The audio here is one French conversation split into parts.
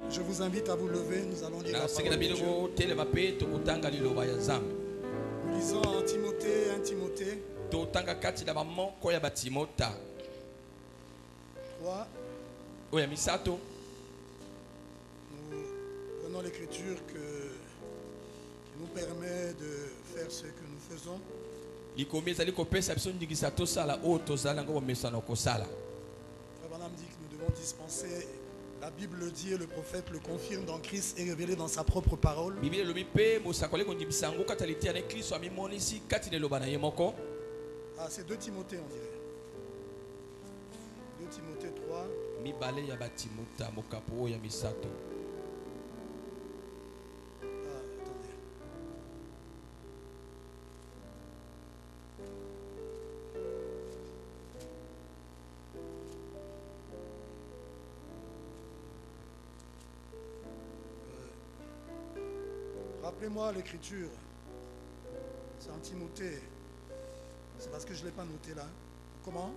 Je vous invite à vous lever, nous allons lire la parole de Dieu. Nous lisons en Timothée, 1 Timothée 3. Nous prenons l'écriture qui nous permet de faire ce que nous faisons. Frère Branham dit que nous devons dispenser. La Bible le dit et le prophète le confirme dans Christ est révélé dans sa propre parole. Ah, c'est 2 Timothée, on dirait. 2 Timothée 3. Ah, attendez. Rappelez-moi l'écriture. C'est en Timothée. C'est parce que je ne l'ai pas noté là. Comment?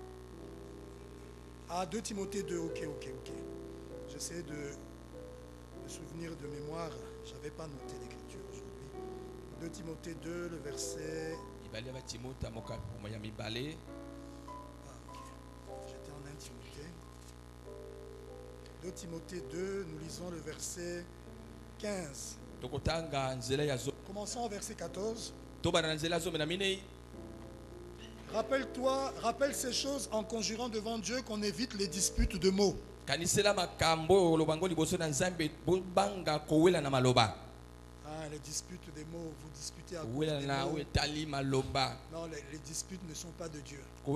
Ah, 2 Timothée 2. Ok. J'essaie de me souvenir de mémoire. Je n'avais pas noté l'écriture aujourd'hui. 2 Timothée 2, le verset. Ah, ok. J'étais en 1 Timothée. 2 Timothée 2, nous lisons le verset 15. Commençons au verset 14. Rappelle ces choses en conjurant devant Dieu qu'on évite les disputes de mots. Ah, les disputes des mots, vous disputez à cause des mots. Non, les disputes ne sont pas de Dieu. Les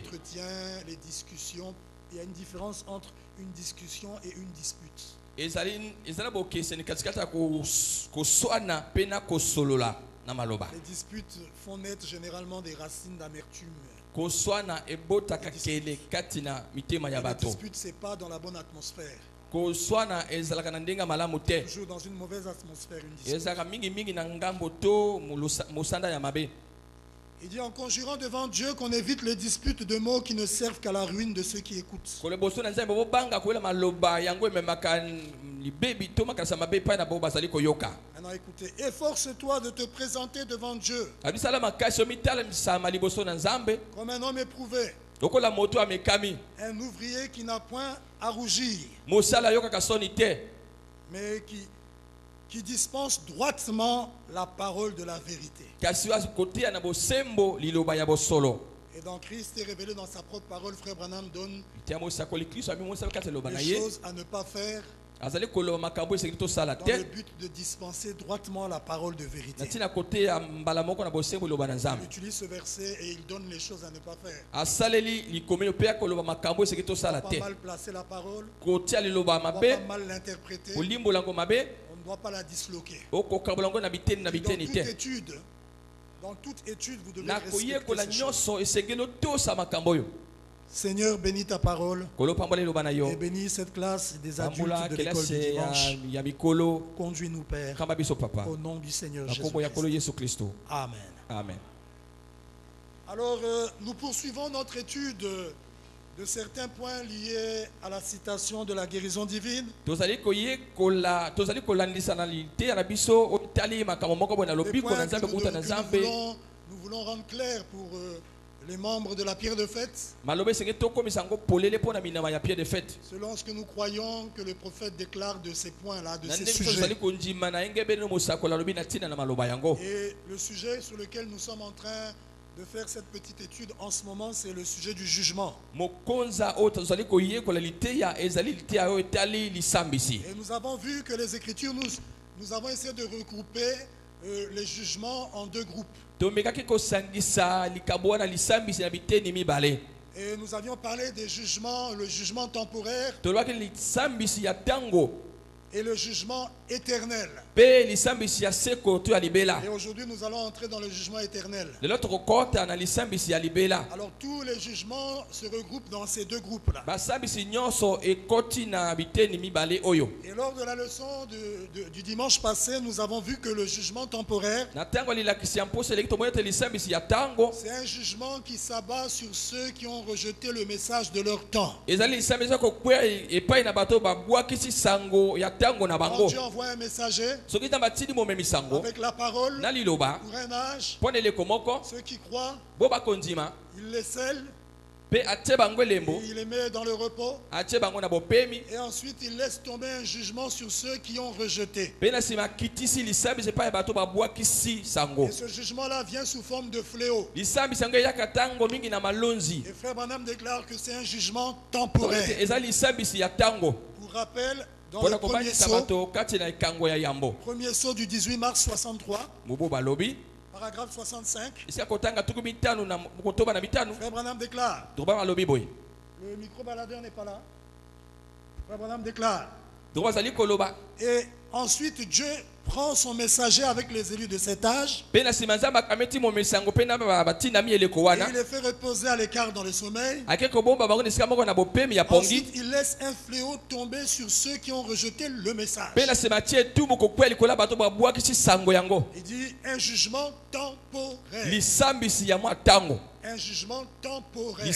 entretiens, les discussions, il y a une différence entre une discussion et une dispute. Les disputes font naître généralement des racines d'amertume. Les disputes, ce n'est pas dans la bonne atmosphère. Toujours dans une mauvaise atmosphère, une dispute. Il dit en conjurant devant Dieu qu'on évite les disputes de mots qui ne servent qu'à la ruine de ceux qui écoutent. Maintenant écoutez, efforce-toi de te présenter devant Dieu comme un homme éprouvé, un ouvrier qui n'a point à rougir, mais qui dispense droitement la parole de la vérité. Et dans Christ est révélé dans sa propre parole, Frère Branham donne les choses à ne pas faire dans le but de dispenser droitement la parole de vérité. Il utilise ce verset et il donne les choses à ne pas faire. On ne doit pas mal placer la parole, on ne doit pas mal l'interpréter, on ne doit pas la disloquer. Dans toute étude, vous devez respecter ces choses. Seigneur, bénis ta parole et bénis cette classe des adultes de l'école du dimanche. Conduis-nous, Père, au nom du Seigneur Jésus-Christ. Amen. Amen. Alors, nous poursuivons notre étude de certains points liés à la citation de la guérison divine. Des points que nous voulons rendre clairs pour les membres de la pierre de fête. Selon ce que nous croyons que le prophète déclare de ces points-là, de ces sujets. Et le sujet sur lequel nous sommes en train de faire cette petite étude en ce moment, c'est le sujet du jugement. Et nous avons vu que les Écritures, nous avons essayé de regrouper les jugements en 2 groupes. Et nous avions parlé des jugements, le jugement temporaire et le jugement éternel. Et Et aujourd'hui, nous allons entrer dans le jugement éternel. Alors, tous les jugements se regroupent dans ces deux groupes-là. Et lors de la leçon du dimanche passé, nous avons vu que le jugement temporaire, c'est un jugement qui s'abat sur ceux qui ont rejeté le message de leur temps. Quand Dieu envoie un messager avec la parole pour un âge, ceux qui croient, il les scelle, il les met dans le repos, et ensuite il laisse tomber un jugement sur ceux qui ont rejeté. Et ce jugement-là vient sous forme de fléau. Et Frère Branham déclare que c'est un jugement temporaire. Pour rappel, dans le premier saut du 18 mars 63, paragraphe 65, Frère Branham déclare, le micro-baladeur n'est pas là, Frère Branham déclare, et ensuite Dieu prend son messager avec les élus de cet âge, et il les fait reposer à l'écart dans le sommeil. Ensuite il laisse un fléau tomber sur ceux qui ont rejeté le message. Il dit un jugement temporaire. Un jugement temporaire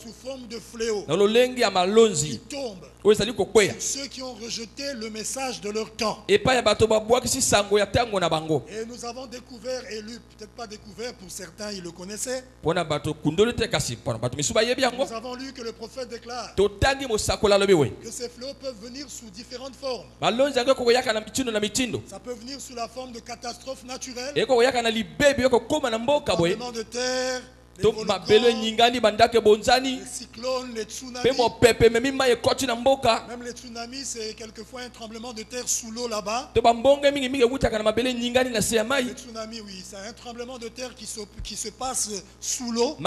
sous forme de fléau qui tombe sur ceux qui ont rejeté le message de leur temps. Et nous avons découvert et lu, peut-être pas découvert, pour certains ils le connaissaient. Nous avons lu que le prophète déclare que ces fléaux peuvent venir sous différentes formes. Ça peut venir sous la forme de catastrophes naturelles, tremblements de terre, les volcans, les cyclones, les tsunamis. Même les tsunamis, c'est quelquefois un tremblement de terre sous l'eau là-bas. Les tsunamis, oui, c'est un tremblement de terre qui se passe sous l'eau. Et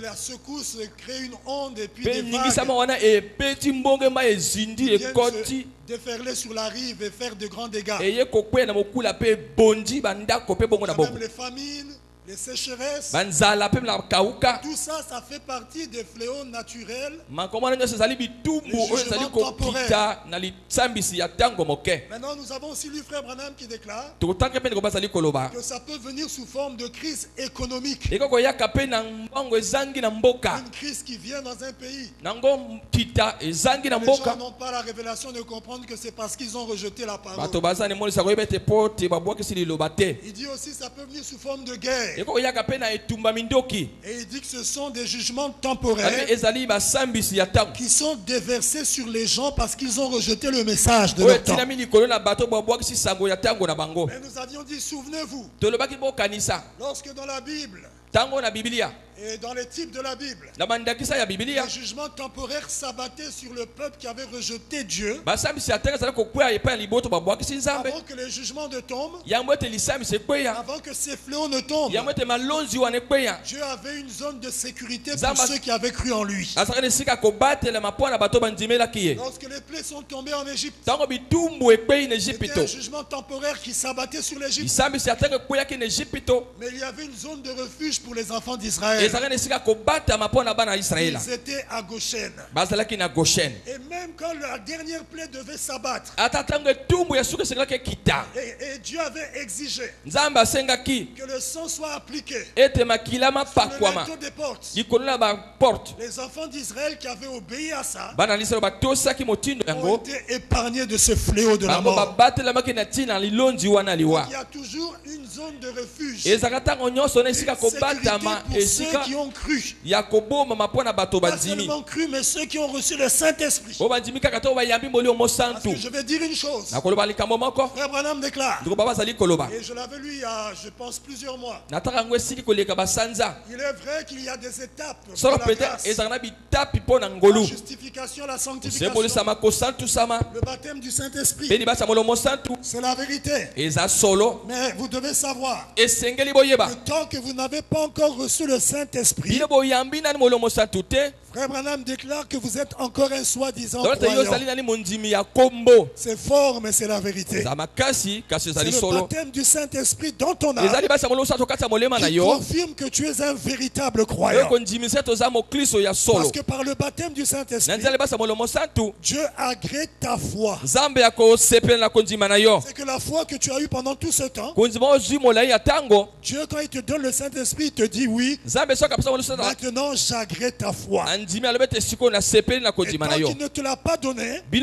la secousse crée une onde et puis des vagues qui déferler sur la rive et faire de grands dégâts. Même les famines, les sécheresses, tout ça, ça fait partie des fléaux naturels, les jugements temporaires. Maintenant, nous avons aussi lu Frère Branham qui déclare que ça peut venir sous forme de crise économique. Une crise qui vient dans un pays. Les gens n'ont pas la révélation de comprendre que c'est parce qu'ils ont rejeté la parole. Il dit aussi que ça peut venir sous forme de guerre. Et il dit que ce sont des jugements temporaires qui sont déversés sur les gens parce qu'ils ont rejeté le message de leur temps. Et nous avions dit, souvenez-vous, lorsque dans la Bible et dans les types de la Bible, les jugements temporaires s'abattaient sur le peuple qui avait rejeté Dieu. Avant que les jugements ne tombent, avant que ces fléaux ne tombent, Dieu avait une zone de sécurité pour ceux qui avaient cru en lui. Lorsque les plaies sont tombées en Égypte, c'était un jugement temporaire qui s'abattait sur l'Égypte. Mais il y avait une zone de refuge pour les enfants d'Israël. Ils étaient à Goshen. Et même quand la dernière plaie devait s'abattre, et Dieu avait exigé que le sang soit appliqué sur le linteau des portes, les enfants d'Israël qui avaient obéi à ça ont été épargnés de ce fléau de la mort. Il y a toujours une zone de refuge, une sécurité pour ceux qui ont cru. Pas seulement cru, mais ceux qui ont reçu le Saint-Esprit. Parce que je vais dire une chose. Frère Branham déclare, et je l'avais lu il y a, je pense, plusieurs mois. Il est vrai qu'il y a des étapes pour la grâce, la justification, la sanctification, le baptême du Saint-Esprit. C'est la vérité. Mais vous devez savoir que tant que vous n'avez pas encore reçu le Saint-Esprit, Frère Frère Branham déclare que vous êtes encore un soi-disant croyant. C'est fort, mais c'est la vérité. C'est le baptême du Saint-Esprit dans ton âme qui confirme que tu es un véritable croyant. Parce que par le baptême du Saint-Esprit, Dieu agrée ta foi. C'est que la foi que tu as eue pendant tout ce temps, Dieu, quand il te donne le Saint-Esprit, il te dit oui, maintenant j'agrée ta foi. Et tant qu'il ne te l'a pas donné, il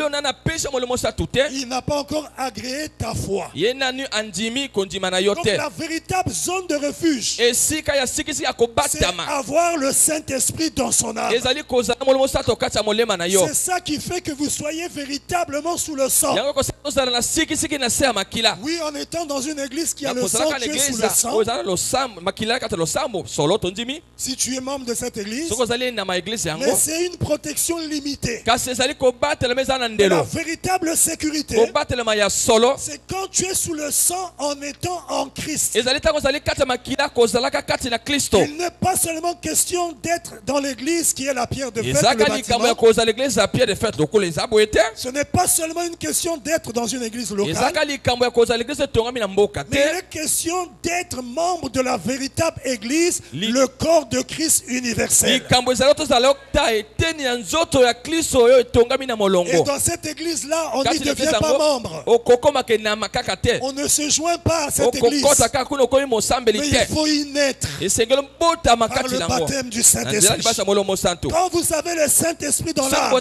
n'a pas encore agréé ta foi. Donc la véritable zone de refuge, c'est avoir le Saint-Esprit dans son âme. C'est ça qui fait que vous soyez véritablement sous le sang. Oui, en étant dans une église qui a le sang, tu es sous le sang. Si tu es membre de cette église, mais c'est une protection limitée. Et la véritable sécurité, c'est quand tu es sous le sang en étant en Christ. Il n'est pas seulement question d'être dans l'église qui est la pierre de fête, ce n'est pas seulement une question d'être dans une église locale, mais il est question d'être membre de la véritable église, le corps de Christ universel. Et dans cette église-là, on n'y devient pas membre. On ne se joint pas à cette église. Mais il faut y naître par le baptême du Saint-Esprit. Quand vous avez le Saint-Esprit dans l'âme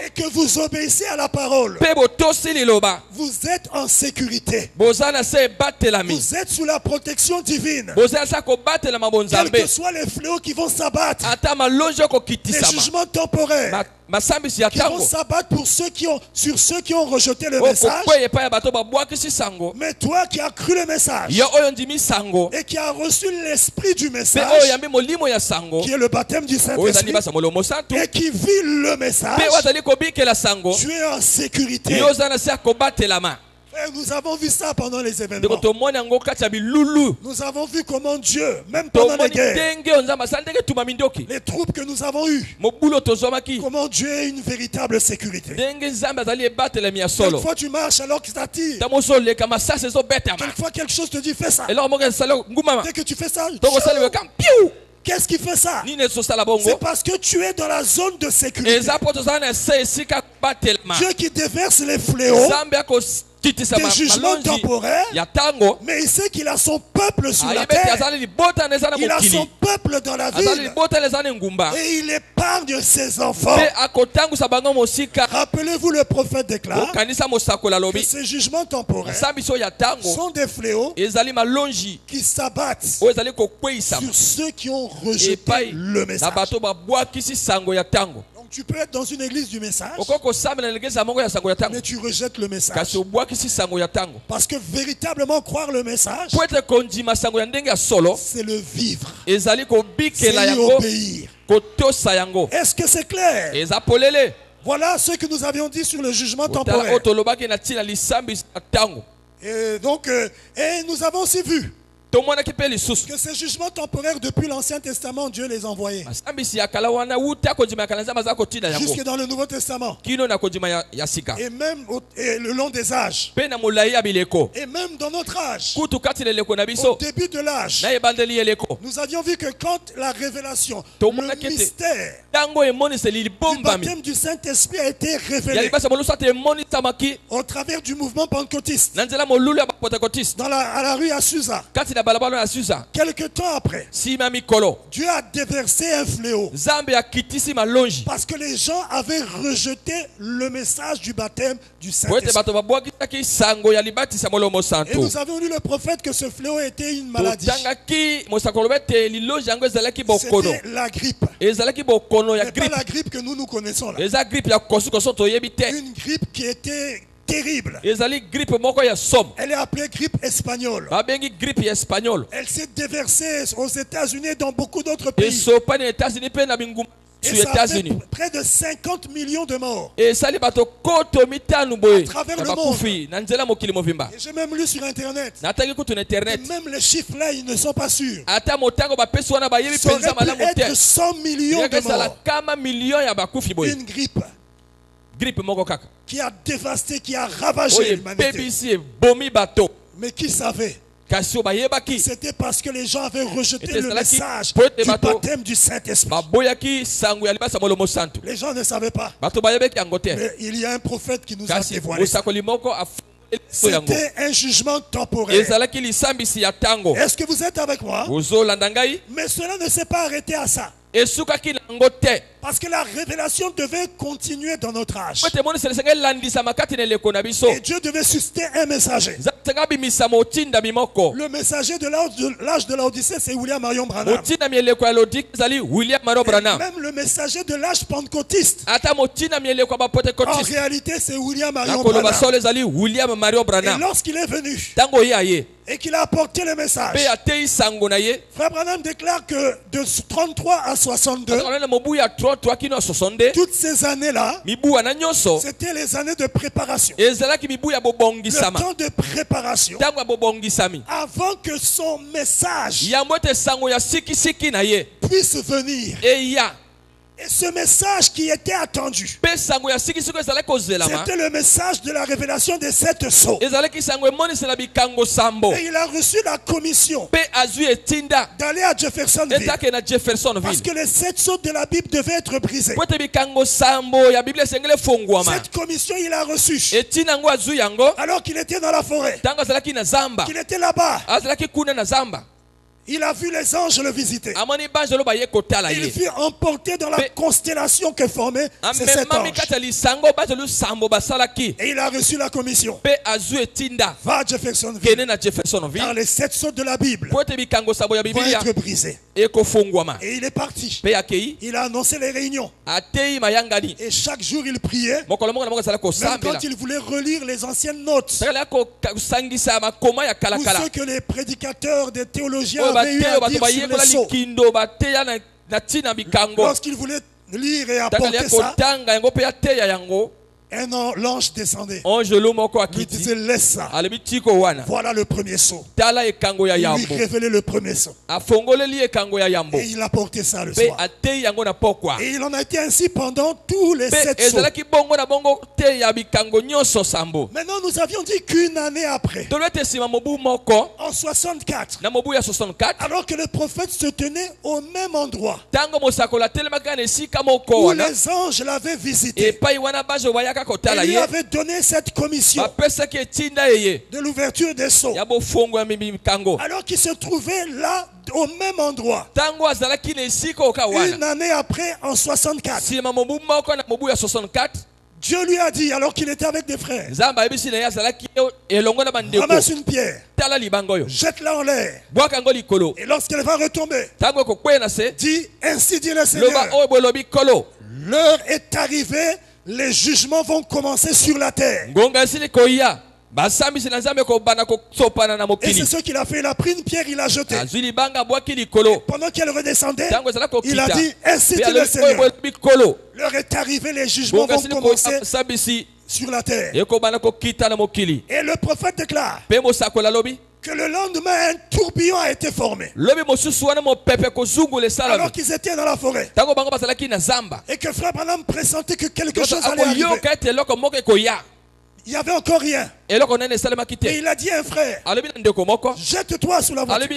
et que vous obéissez à la parole, vous êtes en sécurité. Vous êtes sous la protection divine. Quels que soient les fléaux qui vont s'abattre, les jugements temporaires qui vont s'abattre sur ceux qui ont rejeté le message. Mais toi qui as cru le message et qui as reçu l'esprit du message, qui est le baptême du Saint-Esprit, et qui vit le message, tu es en sécurité. Et nous avons vu ça pendant les événements. Nous avons vu comment Dieu, même pendant les guerres, les troupes que nous avons eues, comment Dieu est une véritable sécurité. Quelquefois tu marches alors qu'il t'attire. Quelquefois quelque chose te dit fais ça. Dès que tu fais ça, qu'est-ce qui fait ça? C'est parce que tu es dans la zone de sécurité. Dieu qui déverse les fléaux, des jugements temporaires, mais il sait qu'il a son peuple sur la terre. Il a son peuple dans la ville. Et il épargne ses enfants. Rappelez-vous, le prophète déclare que ces jugements temporaires sont des fléaux qui s'abattent sur ceux qui ont rejeté le message. Tu peux être dans une église du message, mais tu rejettes le message. Parce que véritablement croire le message, c'est le vivre, c'est y obéir. Est-ce que c'est clair? Voilà ce que nous avions dit sur le jugement temporaire. Et donc, et nous avons aussi vu que ces jugements temporaires depuis l'Ancien Testament, Dieu les envoyait. Jusque dans le Nouveau Testament. Et même le long des âges. Et même dans notre âge. Au début de l'âge. Nous avions vu que quand la révélation, le mystère du baptême du Saint-Esprit a été révélé au travers du mouvement pentecôtiste à la rue Azusa. Quelque temps après, Dieu a déversé un fléau parce que les gens avaient rejeté le message du baptême du Saint-Esprit. Et nous avons lu le prophète que ce fléau était une maladie. C'était la grippe. Mais pas la grippe que nous connaissons là. Une grippe qui était terrible. Elle est appelée grippe espagnole. Elle s'est déversée aux États-Unis et dans beaucoup d'autres pays. aux États-Unis. Près de 50 millions de morts. Et ça, les bateaux koto mitanu boy. À travers le monde. Et j'ai même lu sur Internet. Internet. Même les chiffres là, ils ne sont pas sûrs. Ça aurait pu être 100 millions de morts. Une grippe qui a dévasté, qui a ravagé l'humanité. Mais qui savait? C'était parce que les gens avaient rejeté le message du baptême du Saint-Esprit. Les gens ne savaient pas. Mais il y a un prophète qui nous a dévoilé. C'était un jugement temporaire. Est-ce que vous êtes avec moi? Mais cela ne s'est pas arrêté à ça. Parce que la révélation devait continuer dans notre âge. Et Dieu devait susciter un messager. Le messager de l'âge de l'Odyssée, c'est William Marion Branham. Même le messager de l'âge pentecôtiste, en réalité, c'est William Marion Branham. Et lorsqu'il est venu et qu'il a apporté le message, Frère Branham déclare que de 33 à 62, toutes ces années-là, c'était les années de préparation. Le temps de préparation avant que son message puisse venir. Et ce message qui était attendu, c'était le message de la révélation des 7 sceaux. Et il a reçu la commission d'aller à Jeffersonville, parce que les 7 sceaux de la Bible devaient être brisés. Cette commission, il a reçu alors qu'il était dans la forêt, qu'il était là-bas. Il a vu les anges le visiter. Il fut emporté dans la constellation que formait ces 7 anges. Et il a reçu la commission. Va à Jeffersonville. Car les 7 sceaux de la Bible vont être brisés. Et il est parti. Il a annoncé les réunions. Et chaque jour il priait. Même quand il voulait relire les anciennes notes, ou ce que les prédicateurs des théologiens avaient eu à dire sur les sceaux. Lorsqu'il voulait lire et apporter ça, l'ange descendait. Il lui disait laisse ça. Voilà le premier sceau. Il lui révélait le premier sceau. Et il a porté ça le soir. Et il en a été ainsi pendant tous les 7 sceaux. Maintenant nous avions dit qu'une année après, en 64, alors que le prophète se tenait au même endroit où les anges l'avaient visité, il lui avait donné cette commission de l'ouverture des sceaux, alors qu'il se trouvait là au même endroit une année après, en 64. Dieu lui a dit, alors qu'il était avec des frères, ramasse une pierre, jette-la en l'air, et lorsqu'elle va retomber, dis, ainsi dit le Seigneur, l'heure est arrivée, les jugements vont commencer sur la terre. Et c'est ce qu'il a fait. Il a pris une pierre, il l'a jetée. Pendant qu'elle redescendait, il a dit, ainsi dit le Seigneur, l'heure est arrivée, les jugements vont commencer sur la terre. Et le prophète déclare que le lendemain, un tourbillon a été formé. Alors qu'ils étaient dans la forêt. Et que Frère Branham pressentait que quelque chose allait arriver. Il n'y avait encore rien. Et il a dit à un frère, jette-toi sous la voiture.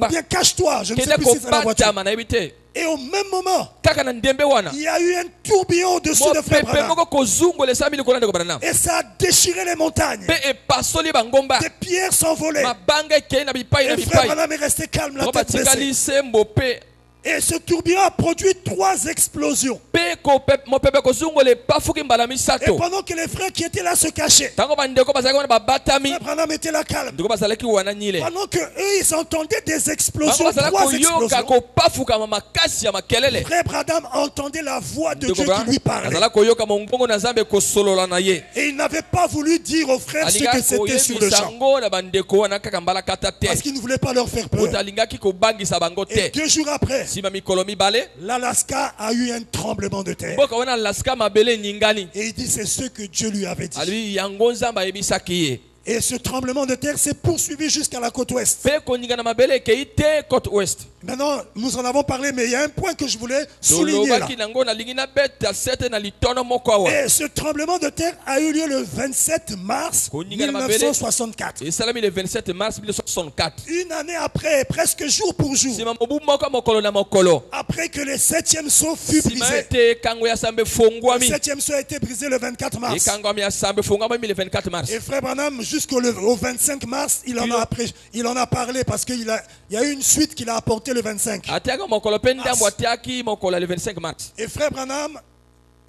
Bien cache-toi, je ne sais plus si c'est la voiture. Et au même moment, il y a eu un tourbillon au-dessus de Frère Branham. Et ça a déchiré les montagnes. Des pierres s'envolaient. Et Frère Branham est resté calme, la tête baissée. Et ce tourbillon a produit 3 explosions. Et pendant que les frères qui étaient là se cachaient, Frère Branham était là calme. Pendant que eux ils entendaient des explosions, 3 explosions, Frère Branham entendait la voix de Dieu qui lui parlait. Et il n'avait pas voulu dire aux frères ce que c'était sur le champ, parce qu'il ne voulait pas leur faire peur. Et 2 jours après, nsima mikolo mibale l'Alaska a eu un tremblement de terre. mboka wana alaska mabele nyingani Et il dit c'est ce que Dieu lui avait dit. alobi yango nzambe ayebisaki ye Et ce tremblement de terre s'est poursuivi jusqu'à la côte ouest. mpe koningana mabele ekei te côte ouest Maintenant, nous en avons parlé, mais il y a un point que je voulais souligner là. tolobaki nango nalingi nabeta sete na litono moko awa Et ce tremblement de terre a eu lieu le 27 mars 1964. esalami le 27 mars 1964 Une année après, presque jour pour jour, nsima mobu moko mokolo na mokolo après que le 7e sceau fut nsima brisé. ete ekango ya sambe Le efongwami 7e sceau a été brisé le 24 mars. ekangwami ya sambe efongwami le 24 mars Et Frère Branham, jusqu'au 25 mars, il en a parlé parce qu'il y a eu une suite qu'il a apportée le 25. atiaka mokolo mpe ndambo atiaki mokolo le 25 mars Et Frère Branham,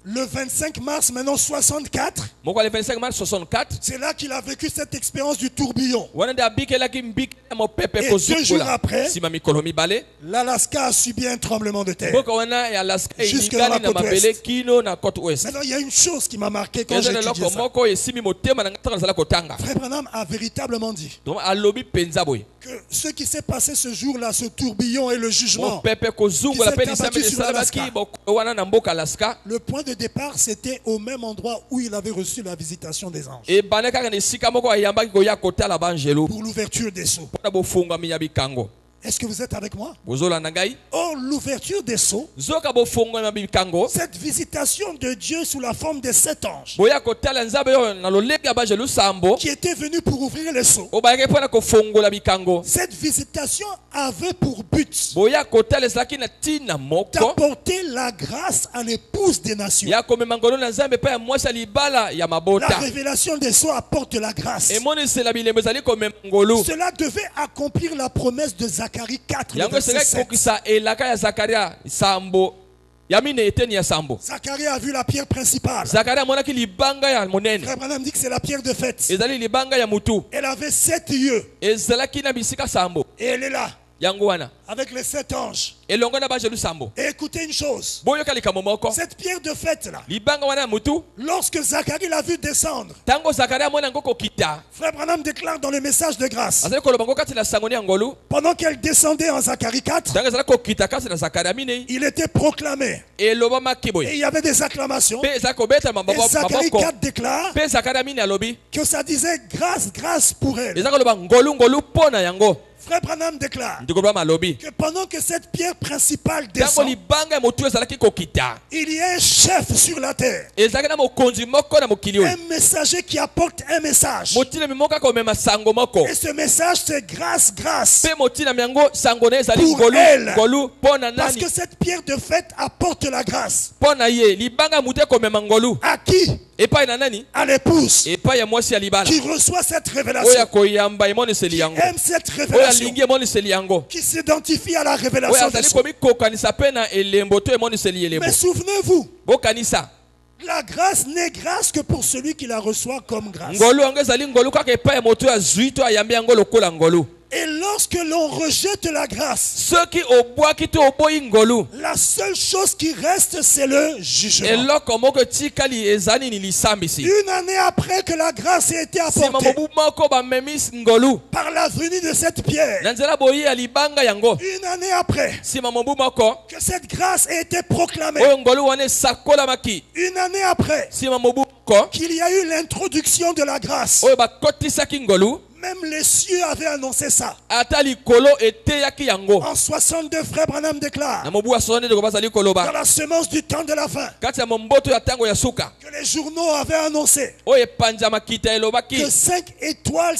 le 25 mars, maintenant 64, mokolo le 25 mars 64 c'est là qu'il a vécu cette expérience du tourbillon. wana nde abikelaki mbike ya mopepe Et 2 jours kozukula après, nsima mikolo mibale l'Alaska a subi un tremblement de terre. mboka wana ya alaska Jusque dans la eningani na côte mabele ouest. kino na côte ouest Maintenant, il y a une chose qui m'a marqué quand eza j'ai na étudié eloko ça. moko esimi motema na ngai ntango nazala kotanga Frère Branham a véritablement dit donc alobi mpenza boye que ce qui s'est passé ce jour-là, ce tourbillon et le jugement, mopepe kozungola mpe Qui s'est lisambe abattu sur esalamaki Alaska. bokolo wana na mboka alaska le point de départ, c'était au même endroit où il avait reçu la visitation des anges ebanda kaka na esika moko ayambaki koya kotala banjelo pour l'ouverture des sceaux. mpona bofungwami ya bikango Est-ce que vous êtes avec moi? bozolanda ngai Or, l'ouverture des sceaux, zoka bofungwami ya bikango cette visitation de Dieu sous la forme des 7 anges boya kotala nzambe oyo na lolenge ya banjelo sambo qui étaient venus pour ouvrir les sceaux, oyo bayaki mpona kofungola bikango cette visitation avait pour but boya kotala ezalaki na ntina moko d'apporter la grâce à l'épouse des nations. ya komema ngolo na nzambe mpe ya mwasi ya libala ya La mabota révélation des sceaux apporte la grâce. emonisela bilembo ezali komema ngolu Cela devait accomplir la promesse de Zacharie 4, le yango verset esekaki 7. kokisa elaka ya zakaria sambo ya mine eteni ya sambo Zacharie a vu la pierre principale. zakaria amonaki libanga ya monene Frère Branham dit que c'est la pierre de fête. ezali libanga ya mutu Elle avait 7 yeux ezalaki na bisika sambo et elle est là yango wana avec les 7 anges. elongo na banjelu sambo Et écoutez une chose, boyoka likambo moko cette pierre de fête là, libanga wana ya mutu lorsque Zacharie l'a vu descendre, ntango zakaria amoni yango kokita Frère Branham déclare dans le message de grâce, azali koloba ngo kati na sangoni ya ngolu pendant qu'elle descendait en Zacharie 4, ntango ezali kokita kasi na zakaria minei il était proclamé elobamaki et boye il y avait des acclamations. mpe ezali kobetela Et Zacharie maboko 4 déclare mpe zakaria mini alobi que ça disait grâce, grâce pour elle. eza koloba ngolu ngolu mpo na yango Frère Branham déclare ndikoloba alobi que pendant que cette pierre principale ntango descend, libanga ya motu ezalaki kokita il y a un chef sur la terre, ezalaki na mokonzi moko na mokili oyo un messager qui apporte un message. motilemi moko akomema sango moko Et ce message, c'est grâce, grâce. mpe motilemi yango sango na ye ezali Pour elle. ngolu mpo na Parce nani que cette pierre de fête apporte la grâce. mpo na ye libanga ya motu ekomema ngolu À qui? epai na nani À l'épouse epai ya mwasi ya libala qui reçoit cette oyo révélation, akoyamba emoniseli yango aime cette oyo révélation, alingi emoniseli yango qui s'identifie à la oyo révélation des azali sceaux. komikokanisa mpe na elembo to emoniseli elembo Mais souvenez-vous, bokanisa la grâce n'est grâce que pour celui qui la reçoit comme grâce. ngolu yango ezali ngolu kaka epai ya moto oyo azwi to ayambi yango lokola ngolu Et lorsque l'on rejette la grâce, soki obwaki to oboyi ngolu la seule chose qui reste, c'est le jugement. eloko moko etikali eza nini lisambisi Une année après que la grâce ait été nsima apportée mobu moko bamemisi ngolu par la venue de cette pierre, na nzela boyi ya libanga yango une année après nsima mobu moko que cette grâce ait été proclamée, oyo ngolu wana esakolamaki une année après nsima mobu moko qu'il y a eu l'introduction de la grâce, oyo bakotisaki ngolu même les cieux avaient annoncé ça. ata likolo eteyaki yango En 62, Frère Branham déclare, na mobu ya 62 bazali koloba dans la semence du temps de la fin, kati ya momboto ya ntango ya suka que les journaux avaient annoncé oyo epanzamakita elobaki que 5 étoiles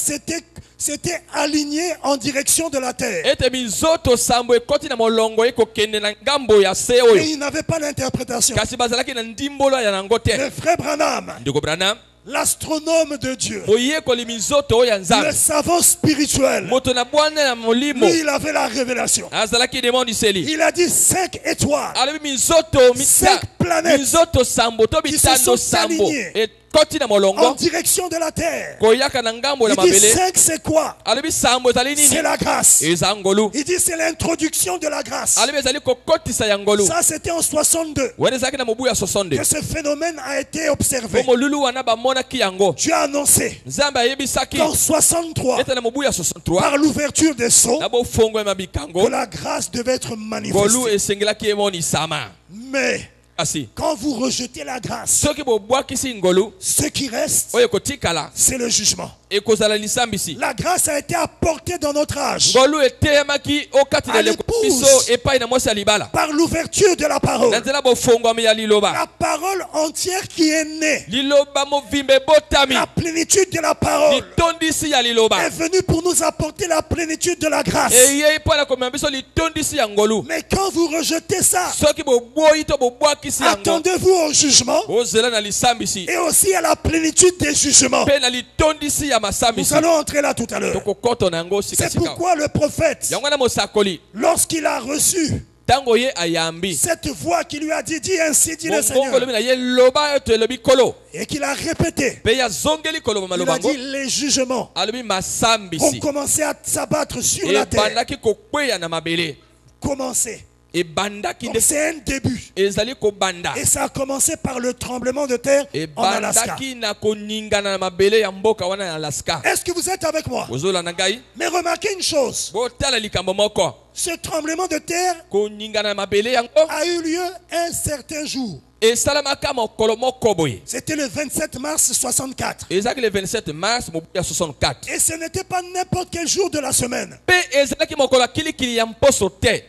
s'étaient alignées en direction de la terre. ete minzoto sambo ekoti na molongo ekokende na ngambo ya se Et oyo ils n'avaient pas l'interprétation. kasi bazalaki na ndimbolo ya nango te Le Frère Branham, ndeko branam l'astronome de Dieu, moyekoli minzoto oyo ya le nzambe savant spirituel, moto na bwana ya molimo lui, il avait la révélation. azalaki demoniseli Il a dit 5 étoiles, alobi minzoto 5 planètes minzoto sambo to qui se bitando sont sambo alignées ekoti na en molongo direction de la terre. koyaka na ngambo Il na dit mabele 5, c'est quoi? alobi sambo ezali C'est nini la grâce. eza ngolu Il dit c'est l'introduction de la grâce. alobi ezali kokotisa ya ngolu Ça, c'était en 62 wana ezalaki na mobu ya 62 que ce phénomène a été observé. po molulu wana bamonaki yango Dieu a annoncé nzambe ayebisaki qu'en 63, ete na mobu ya 63 par l'ouverture des sceaux, na bofongo ya que mabikango la grâce devait être ngolu manifestée. esengelaki emonisama Mais kasi quand vous rejetez la grâce, soki bobwakisi ngolu ce qui reste, oyo ekotikala c'est le jugement. ekozala lisambisi La grâce a été apportée dans notre âge ngolu eteyamaki okati na à leko l'épouse. biso epai na mwasi ya libala par l'ouverture de la parole. na nzela bofongwami ya liloba La parole entière qui est née, liloba movimba ebotami la plénitude de la parole litondisi ya liloba est venue pour nous apporter la plénitude de la grâce. eyei mpo na komema biso litondisi ya ngolu Mais quand vous rejetez ça, soki boboyi to bobwakisi yango attendez-vous au jugement bozela na lisambisi et aussi à la plénitude des jugements. mpe na litondisi ya Nous masambisi allons entrer là tout à l'heure. tokokota na yango C'est sikasika pourquoi le prophète, yango wana mosakoli lorsqu'il a reçu ntango ye ayambi cette voix qui lui a dit, dis ainsi, dit le mongongo Seigneur, elobi na ye loba oyo elobi kolo et qu'il a répété, mpe yazongeli koloba il maloba a yango dit, les jugements alobi ont masambisi commencé à s'abattre sur la terre. ebandaki kokweya na mabele Commencé. ebandaki Donc nde c'est un début. ezali kobanda Et ça a commencé par le tremblement de terre en Alaska. ebandaki na koningana na mabele ya mboka wana ya alaska Est-ce que vous êtes avec moi? ozolanda ngai Mais remarquez une chose. botala likambo moko Ce tremblement de terre koningana na mabele yango a eu lieu un certain jour. esalamaka mokolo moko boye C'était le 27 mars 64. ezalaki le 27 mars mobu ya 64 Et ce n'était pas n'importe quel jour de la semaine. mpe ezalaki mokolo ya kilikili ya mposo te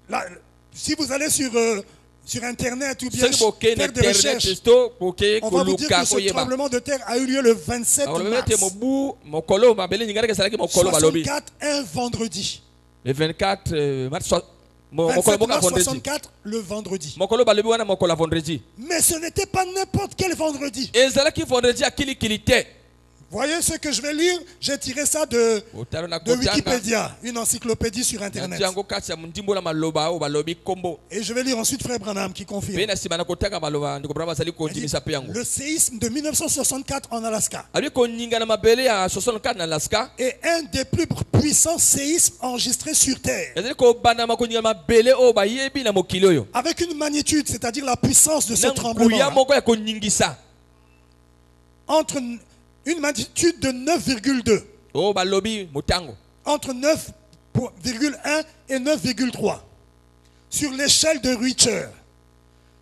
Là, si vous allez sur Internet ou bien soki bokende faire des internet recherches, to boke on va vous dire koluka que ce koyeba tremblement de terre a eu lieu le 27 alobi mars ete mobu mokolo mabele ningana ezalaki mokolo balobi 64, un vendredi. le 24 mars mokolo 27 moka mars vendredi 64, le vendredi. mokolo balobi wana mokolo ya vendredi Mais ce n'était pas n'importe quel vendredi. ezalaki vendredi ya kilikili te Voyez ce que je vais lire. J'ai tiré ça de otala na de kotanga Wikipédia, une encyclopédie sur Internet. nati yango kati ya ndimbola maloba oyo balobi kombo Et je vais lire ensuite Frère Branham qui mpe confirme. na nsima na kotanga maloba ndeko brama azali Il dit, kondimisa mpe yango le séisme de 1964 en Alaska abi koningana mabele ya 64 na alaska est un des plus puissants séismes enregistrés sur Terre. ezali kobandama koningana mabele oyo bayebi na mokili oyo Avec une magnitude, c'est-à-dire la puissance de ce na nguya tremblement, moko ya koningisa entre une magnitude de 9,2, oyo balobi motango entre 9,1 et 9,3 sur l'échelle de Richter.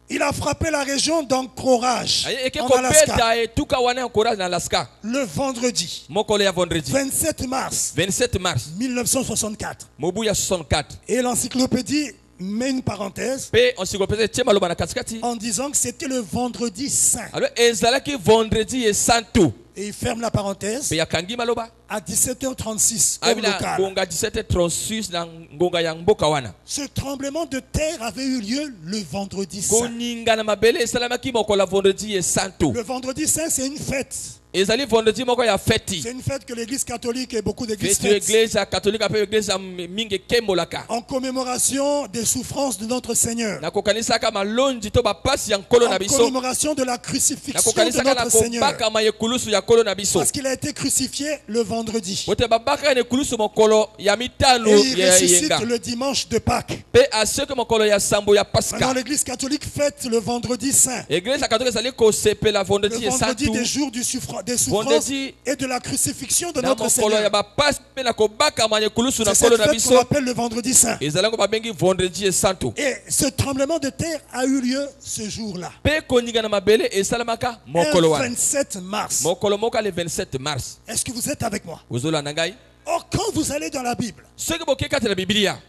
Il a frappé la région d'Anchorage eke en Alaska kopeta etuka wana ya courage na alaska le vendredi mokolo ya vendredi 27 mars 27 mars 1964. mobu ya 64 Et l'encyclopédie met une parenthèse mpe encyclopédie etie maloba na katikati en disant que c'était le vendredi saint. alors ezalaki vendredi esantu Et il ferme la parenthèse mpe yakangi maloba à 17h36 au abi na local. ngonga 17h36 na ngonga ya mboka wana Ce tremblement de terre avait eu lieu le vendredi saint. koningana mabele esalamaki mokolo ya vendredi esantu Le vendredi saint, c'est une fête. ezali vendredi moko ya feti C'est une fête que l'église catholique et beaucoup d'églises feti fêtent église ya catholique mpe église ya mingi ekembolaka en commémoration des souffrances de notre Seigneur, na kokanisaka malonji to bapasi ya nkolo na en biso commémoration de la na crucifixion de kokanisaka na notre Seigneur, kobakama ekulusu ya nkolo na biso parce qu'il a été crucifié le vendredi bote babakaka na ekulusu mokolo ya mitano et il ya ressuscite yenga le dimanche de Pâques. mpe asioki mokolo ya sambo ya Maintenant, pasika l'église catholique fête le vendredi saint, eglise ya katolika ezali kosepela le vendredi vendredi esantu des jours des souffrances vendredi et de la crucifixion de na notre mokolo ya Seigneur. bapasi mpe na kobakama na ekulusu na C'est nkolo cette na fête qu'on biso appelle le vendredi saint. ezali ngo babengi vendredi esantu Et ce tremblement de terre a eu lieu ce jour-là, mpe koningana mabele esalamaka un mokolo wana 27 mars. mokolo moko le 27 mars Est-ce que vous êtes avec moi? ozolanda ngai Or, quand vous allez dans la Bible, soki boke kati na bibilia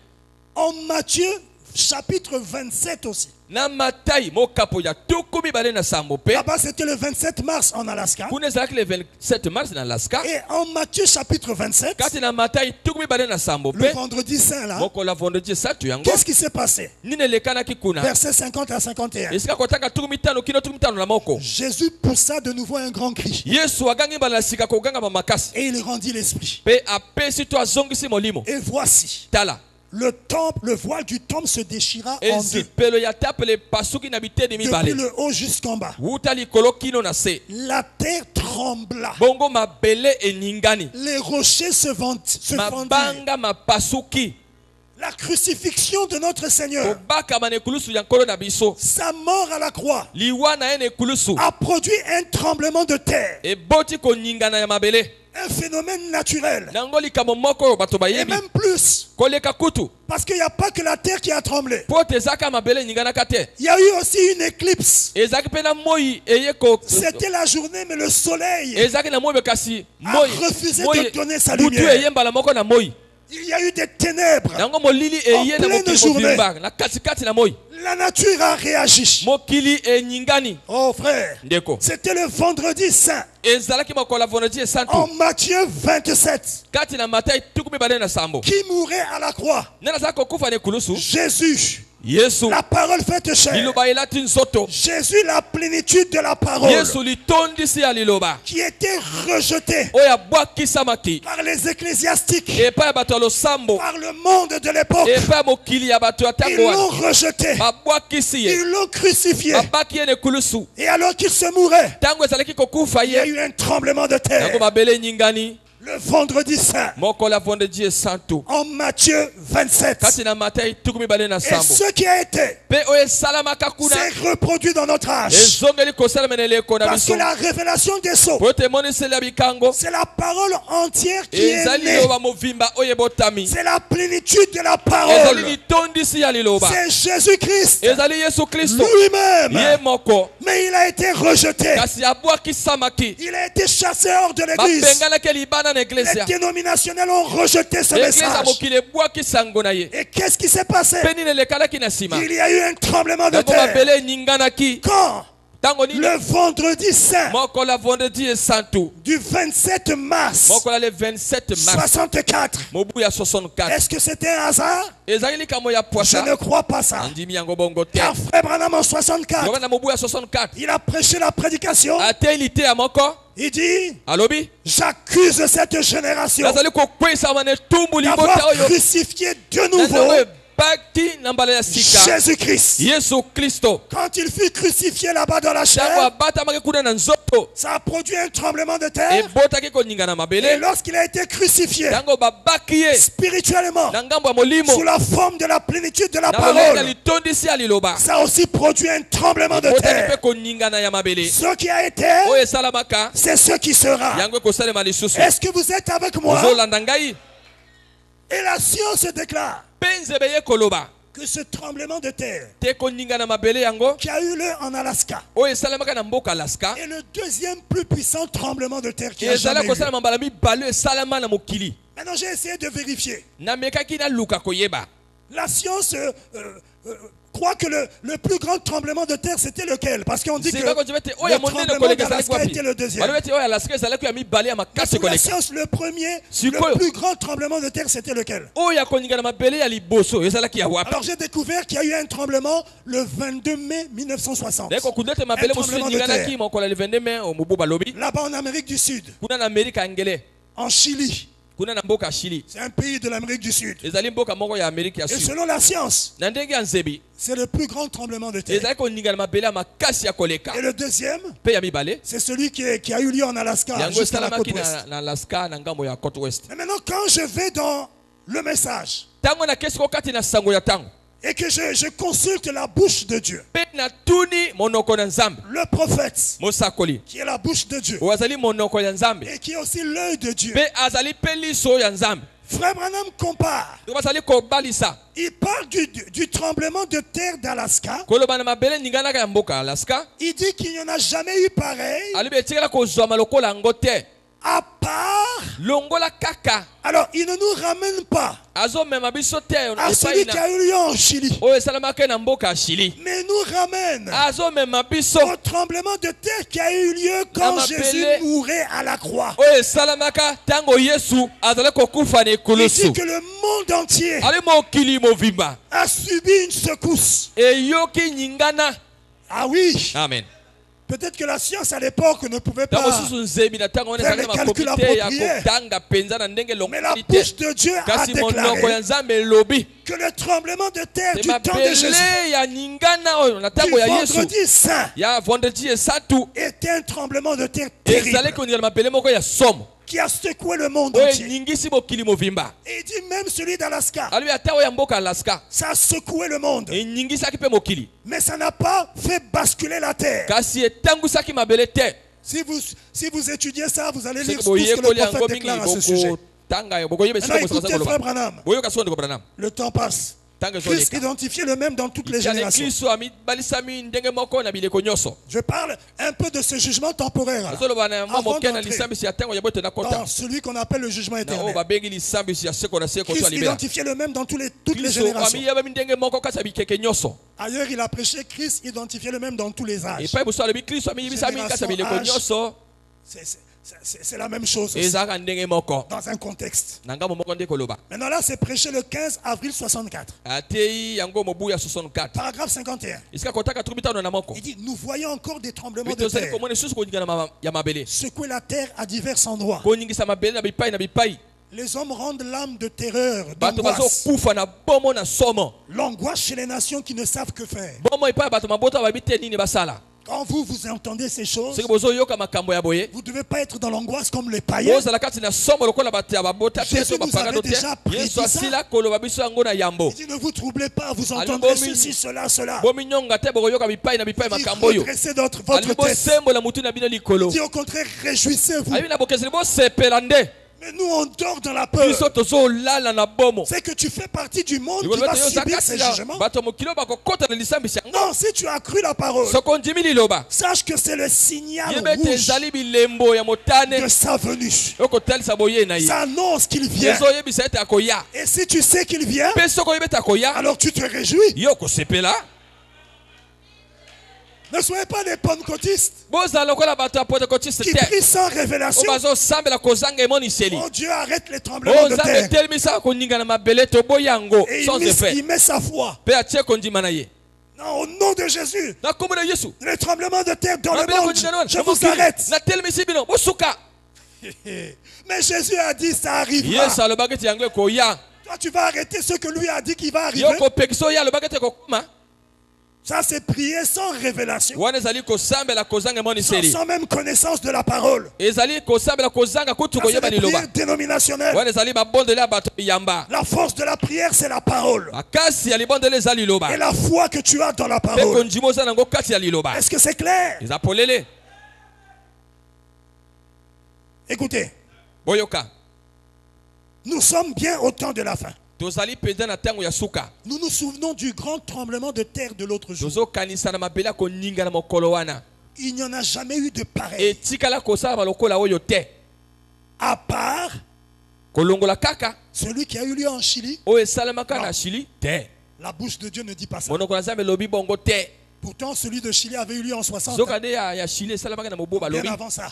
en Matthieu chapitre 27 aussi, na matayi mokapo ya tuku mibale na sambo mpe là-bas c'était le 27 mars en Alaska, kuna ezalaki le 27 mars na alaska et en Matthieu chapitre 27, kati na matayi tuku mibale na sambo le mpe vendredi saint là, mokolo ya vendredi esantu yango qu'est-ce qui s'est passé? nini elekanaki kuna Versets 50 à 51. esika kotanga tuku mitano kino tuku mitano na moko Jésus poussa de nouveau un grand cri yesu agangi mbala na sika kogangama makasi et il rendit l'esprit. mpe apesi to azongisi molimo Et voici, tala le voile du temple se déchira en deux. ezipelo ya temple epasuki na biteni Depuis mibale le haut jusqu'en bas. wuta likolo kino na se La terre trembla. bongo mabele eningani Les rochers se fendirent. mabanga mapasuki La crucifixion de notre Seigneur, kobakama na ekulusu ya nkolo na biso sa mort à la croix, liwa na ye na ekulusu a produit un tremblement de terre. eboti koningana ya mabele Un phénomène naturel. nango likambo moko oyo bato Et bayebi même plus. koleka kutu Parce qu'il n'y a pas que la terre qui a tremblé. po te ezaka mabele eninganaka te Il y a eu aussi une éclipse. ezalaki mpe na moi eye C'était la journée, mais le soleil ezalaki na moi me kasi a refusé de donner sa mutu lumière. eye mbala moko na moi Il y a eu des ténèbres. yango molili eye na pleine mokili journée. mobimba na katikati na moi La nature a réagi. mokili eningani Oh frère, ndeko c'était le vendredi saint. ezalaki mokolo ya vendredi En esantu Matthieu 27, kati na matai tuku mibale na sambo qui mourait à la croix. nde nazalaki kokufa na ekulusu Jésus, yesu la parole faite chair. liloba elati nzoto Jésus, la plénitude de la parole, yesu litondisi ya liloba qui était rejeté oyo abwakisamaki par les ecclésiastiques, epai ya bato ya losambo par le monde de l'époque. epai ya mokili ya bato ya Ils ntango l'ont wana rejeté. babwakisi ye Ils l'ont crucifié. babaki ye na ekulusu Et alors qu'il se mourait, ntango ezalaki kokufa il y a ye eu un tremblement de yango terre. mabele enyingani Le vendredi saint, mokolo ya vendredi esantu en Matthieu 27. kati na matai tuku mibale na Et sambo ce qui a été, mpe oyo esalamaka kuna s'est reproduit dans notre âge. ezongeli kosalema na eleko na Parce que biso la révélation des sceaux, po ete emoniseli ya bikango c'est la parole entière qui est ezali née. liloba movimba oyo ebotami C'est la plénitude de la ezali parole. litondisi ya liloba C'est Jésus-Christ ezali yesu kristo lui-même. ye moko Mais il a été rejeté. kasi abwakisamaki Il a été chassé hors de l'église. babenganaki libana na Les eglezia dénominationnels ont rejeté ce eglise ya message. mokili ebwakisa ngo na ye Et qu'est-ce qui s'est passé? mpe nini elekalaki na nsima Il y a eu un tremblement de yango terre. mabele eninganaki Quand? ntango nini Le vendredi saint mokolo ya vendredi esantu du 27 mars mokolo ya le 27 mars 64. mobu ya 64 Est-ce que c'était un hasard? ezali likambo ya Je poasa ne crois pas ça. andimi yango bongo te Car frère Branham en 64, yoka na mobu ya 64 il a prêché la prédication. ateli te ya moko Il dit, alobi j'accuse cette génération nazali kokwesama na etumbu libota d'avoir oyo crucifié de nazango nouveau ebaki na mbala ya sika Jésus-Christ. yesu kristo Quand il fut crucifié là-bas dans la ntango chair, abatamaki kuna na nzoto ça a produit un tremblement de terre. ebotaki koningana Et mabele lorsqu'il a été crucifié ntango babaki ye spirituellement, na ngambo ya molimo sous la forme de la plénitude de la na molenge ya parole, litondisi ya liloba ça a aussi produit un tremblement de ebotaki mpe terre. koningana ya mabele Ce qui a été, oyo esalamaka c'est ce qui sera. yango ekosalema lisusu Est-ce que vous êtes avec moi? ozolanda ngai Et la science déclare mpe nzebe ye koloba que ce tremblement de terre te koningana mabele yango qui a eu lieu en Alaska oyo esalamaka na mboka alaska est le deuxième plus puissant tremblement de terre qui a ezala jamais eu lieu. kosalama mbala mibale oyo esalama na mokili Maintenant, j'ai essayé de vérifier. namekaki naluka koyeba La science croit que le plus grand tremblement de terre, c'était lequel? Parce qu'on dit que sika konzeba ete oyo ya le monene tremblement koleka ezalaki d'Alaska wapi était le deuxième. balobi ete oyo alaska ezalaki ya mibale ya makasi Pour la koleka science, le premier, Sikoyo. le plus grand tremblement de terre, c'était lequel? oyo ya koningana mabele ya liboso ezalaki ya wapi Alors j'ai découvert qu'il y a eu un tremblement le 22 mai 1960. naye kokunda ete mabele mosusu tremblement de eninganaki terre. mokolo ya 22 mai mobu balobi Là-bas en Amérique du Sud, kuna na amerika ya ngele en Chili. kuna na mboka ya chili C'est un pays de l'Amérique du Sud. ezali mboka moko ya amerika ya Et sud selon la science, na ndenge ya nzebi c'est le plus grand tremblement de terre. ezalaki koningana mabele ya makasi ya koleka Et le deuxième, mpe ya mibale c'est celui qui a eu lieu en Alaska, yango juste à la côte esalamaki ouest. na alaska na ngambo ya côte ouest Mais maintenant, quand je vais dans le message ntango nakesi kokati na sango ya ntango et que je consulte la bouche de Dieu, mpe natuni monoko na nzambe le prophète, mosakoli qui est la bouche de Dieu, oyo azali monoko ya nzambe et qui est aussi l'œil de Dieu, mpe azali mpe liso ya nzambe Frère Branham compare. to bazali kobalisa Il parle du tremblement de terre d'Alaska. koloba na mabele eninganaka ya mboka ya alaska Il dit qu'il n'y en a jamais eu pareil, alobi etikala kozwama lokola yango te à part. longola kaka Alors, il ne nous ramène pas azomema biso te à celui epai qui na a eu lieu en Chili, oyo esalamaka na mboka ya chili mais nous ramène azomema biso au tremblement de terre qui a eu lieu quand Na Jésus mabele. mourait à la croix. oyo esalamaka ntango yesu azali kokufa na Il ekulusu dit que le monde entier ali mokili mobimba a subi une secousse. eyoki nyingana Ah oui, amen peut-être que la science à l'époque ne pouvait ntango pas, mosusu nzebi na ntango wana faire ezalaki na les makoki calculs te ya appropriés. kotanga mpenza na ndenge Mais la elongoli te bouche de Dieu a kasi monoko ya déclaré nzambe elobi que le tremblement de terre C'est du temps de Jésus, mabele ya ningana oyo na du tango ya Yesu. vendredi saint, Ya vendredi esatu. était un tremblement de terre Ezali terrible koningana mabele moko ya somo. qui a secoué le monde Oyo entier. ningisi mokili movimba. Et il dit même celui d'Alaska, Alobi ata oyo ya mboka Alaska. ça a secoué le monde. Eningisaki pe mokili. Mais ça n'a pas fait basculer la terre. Kasi etangusaki mabele te. Si vous étudiez ça, vous allez lire Soki tout ce que le boyekoli prophète yango mingi déclare à ce sujet. bokotanga yo bokoyeba Maintenant, esika écoutez, mosanza frère koloba. Branham, Boyoka so ndeko Branham. le temps passe. Tango Christ ezoleka. identifiait le même dans toutes les Kale générations. Kristo amibalisami ndenge moko na bileko nyonso. Je parle un peu de ce jugement temporaire là, Azoloba na mwa avant moke na d'entrer lisambisi ya tango ya bote na kota. dans celui qu'on appelle le jugement Na oyo éternel. babengi lisambisi ya seko na seko to Christ alibela. identifiait le même dans toutes les Kristo générations. amiyeba ndenge moko kasa bikeke nyonso. Ailleurs, il a prêché, Christ identifiait le même dans tous les âges. Epai boso alobi Kristo amiyibisami kasa bileko nyonso. C'est la même chose aussi, Ezaka ndenge moko. dans un contexte. Na ngambo moko nde koloba. Maintenant là, c'est prêché le 15 avril 64, Atei yango mobu ya 64. paragraphe 51. Isika kotaka trubitano na moko. Il dit, nous voyons encore des tremblements de Bitozali terre komone susu koningana ya mabele. secouer la terre à divers endroits. Koningisa mabele na bipai na bipai. Les hommes rendent l'âme de terreur, Bato bazo d'angoisse. kufa na bomo na somo. L'angoisse chez les nations qui ne savent que faire. Bomo epai bato mabota babite nini basala. Quand vous entendez ces choses, Seki bozo yoka makambo ya boye. vous ne devez pas être dans l'angoisse comme les païens. Boza la kati na somo lokola bato ya babota te Jésus to nous bapanga avait te. déjà prédit Yesu ça. asila koloba biso yango na yambo. Il dit, ne vous troublez pas, vous Ali entendrez bomi- ceci, cela. Bomi nyonga te boko yoka bipai na bipai Il dit, makambo yo. redressez votre Ali bo tête. sembo la mutu na bino likolo. Il dit au contraire, réjouissez-vous. Ali na bokezeli bo sepela nde. Mais nous, on dort dans la peur. Biso tozo lala na bomo. C'est que tu fais partie du monde qui Likolo va bete yo subir ces zakasi jugements. bato mokilo bakokota na lisambisi yango. Non, si tu as cru la parole, Soko ndimi liloba. sache que c'est le signal Yebete rouge ezali bilembo ya motane. de sa venue. Okotalisa boye na ye. Ça annonce qu'il vient. Ezoyebisa ete akoya. Et si tu sais qu'il vient, Pe soko oyebete akoya. alors tu te réjouis. Yo kosepela. Ne soyez pas des pentecôtistes Bozala lokola bato ya pentecôtiste qui te. prient sans révélation. Obazo sambela kozanga emoniseli. Oh Dieu, arrête les tremblements de Ozanga terre. etelemisa koninga na mabele toboya yango Et sans effet. il met sa foi. Pe atie kondima na ye. Non, au nom de Jésus, Na kombo na Yesu. les tremblements de terre dans le Mabele monde, kondima na je vous arrête. Na telemisi bino bosuka. Mais Jésus a dit ça arrivera. Yesu alobaki ete yango ekoya. Toi, tu vas arrêter ce que lui a dit qui va arriver. Yo kopekisa oyo alobaki ete ekokoma. Ça, c'est prier sans révélation, Wana ezali kosambela kozanga emoniseli. sans même connaissance de la parole. Ezali kosambela kozanga kutu Ça, c'est koyeba des liloba. prières dénominationnelles. Wana ezali babondeli ya bato yamba. La force de la prière, c'est la parole. Makasi ya libondeli eza liloba. Et la foi que tu as dans la Pe parole. kondima oza nango kati ya liloba. Est-ce que c'est clair? Eza polele. Écoutez, Boyoka. nous sommes bien au temps de la fin. Tozali penza na tango ya suka. Nous nous souvenons du grand tremblement de terre de l'autre jour. Tozokanisa na mabele koninga na mokolo wana. Il n'y en a jamais eu de pareil. Etikala kosala balokola oyo te. À part Kolongola kaka celui qui a eu lieu en Chili. oyo esalamaka Non. na Chili te. La bouche de Dieu ne dit pas ça. Monoko na Nzambe lobi bongo te. Pourtant, celui de Chili avait eu lieu en 60 Zoka nde ya Chili esalamaka na moboba bien lobi. avant ça.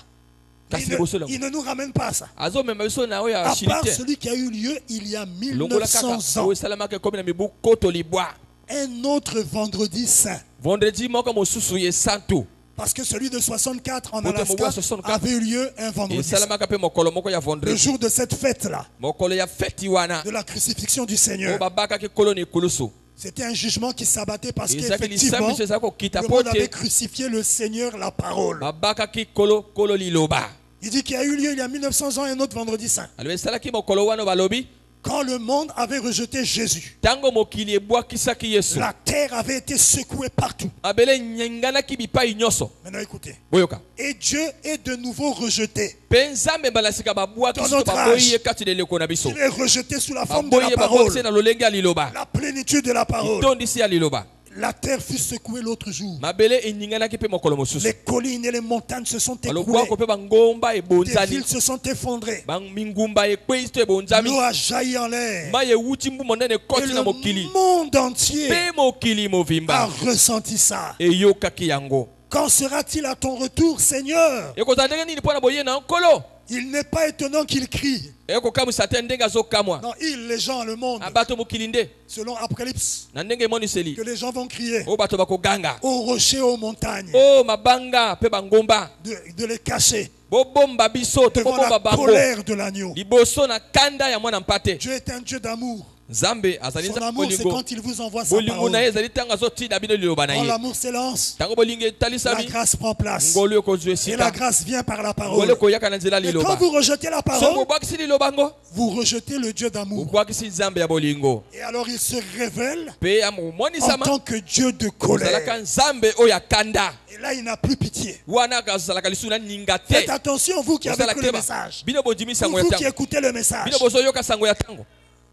Kasi liboso lango. Il ne nous ramène pas à ça. Azomema biso na oyo ya À Chili part te. celui qui a eu lieu il y a Longola kaka 1900 oyo ans. esalamaka ekomi na mibu koto libwa. Un autre vendredi saint. Vendredi moko mosusu ye santu. Parce que celui de 64 en Moto Alaska moboa 64. avait eu lieu un vendredi saint. Esalamaka pe mokolo moko ya Le vendredi. jour de cette fête-là, Mokolo ya feti wana. de la crucifixion du Oyo Seigneur. babakaki kolo ni ekulusu. C'était un jugement qui s'abattait parce Ezaki qu'effectivement, lisambisi ezali kokita le po monde avait te. crucifié le Seigneur, la parole. Babakaki kolo liloba. Il dit qu'il y a eu lieu il y a 1900 ans un autre vendredi saint. Alors esalaki mokolo wana balobi. Quand le monde avait rejeté Jésus, Tango mokili ebwakisaki Yesu. la terre avait été secouée partout. Mabele nyenganaki bipai nyonso. Maintenant écoutez. Boyoka. Et Dieu est de nouveau rejeté. Pe Nzambe balasika babwaki Dans so notre baboyi âge. ye kati leleko na biso. Il est rejeté sous la forme de la Baboyi ye babwakisi parole. na lolenge ya liloba. La plénitude de la parole. Itondisi ya liloba. La terre fut secouée l'autre jour. Mabele eninganaki pe mokolo mosusu. Les collines et les montagnes se sont Balobwako écroulées. pe bangomba Des ebonzani. villes se sont effondrées. Mingumba ekwei to ebonzami. L'eau a jailli en l'air. Mai ewuti mbu monene Et koti na le mokili. monde entier Pe mokili a movimba. ressenti ça. Eyokaki yango. Quand sera-t-il à ton retour, Seigneur? Ekozala ndenge nini mpo na boye na nkolo? Il n'est pas étonnant qu'il crie. Ekokamwisa te ndenge azokamwa. Non, les gens, le monde, Na bato mokili nde. selon Apocalypse, Na ndenge emoniseli. que les gens vont crier Oyo bato bakoganga. aux rochers, aux montagnes, O mabanga pe bangomba. de les cacher Bobomba biso to devant bobomba la bango. colère de l'agneau. Liboso na kanda ya mwana mpate. Dieu est un Dieu d'amour. Nzambe azali Son nzambe amour, c'est bolingo. quand il vous envoie sa Bolingo na parole. ye ezali ntango azotinda bino liloba na Quand ye. l'amour s'élance, Tango bolingo la etalisami grâce prend place. ngolu ekozwa Et la esika. grâce vient par la Ngolu parole. ekoyaka na nzela Et quand liloba. vous rejetez la So parole, bobwakisi liloba ngo vous rejetez le Dieu d'amour. bobwakisi nzambe ya bolingo. Et alors il se révèle Mpe en amomonisama tant que Dieu de colère. ozalaka nzambe oyo akanda. Et là, il n'a plus pitié. Wana akazalaka lisusu na ninga te. Faites attention, vous qui avez Ozala pris le keba. message. Bino bondimi sango Vous, ya vous qui tango. écoutez le message, Bino bozoyoka sango ya tango.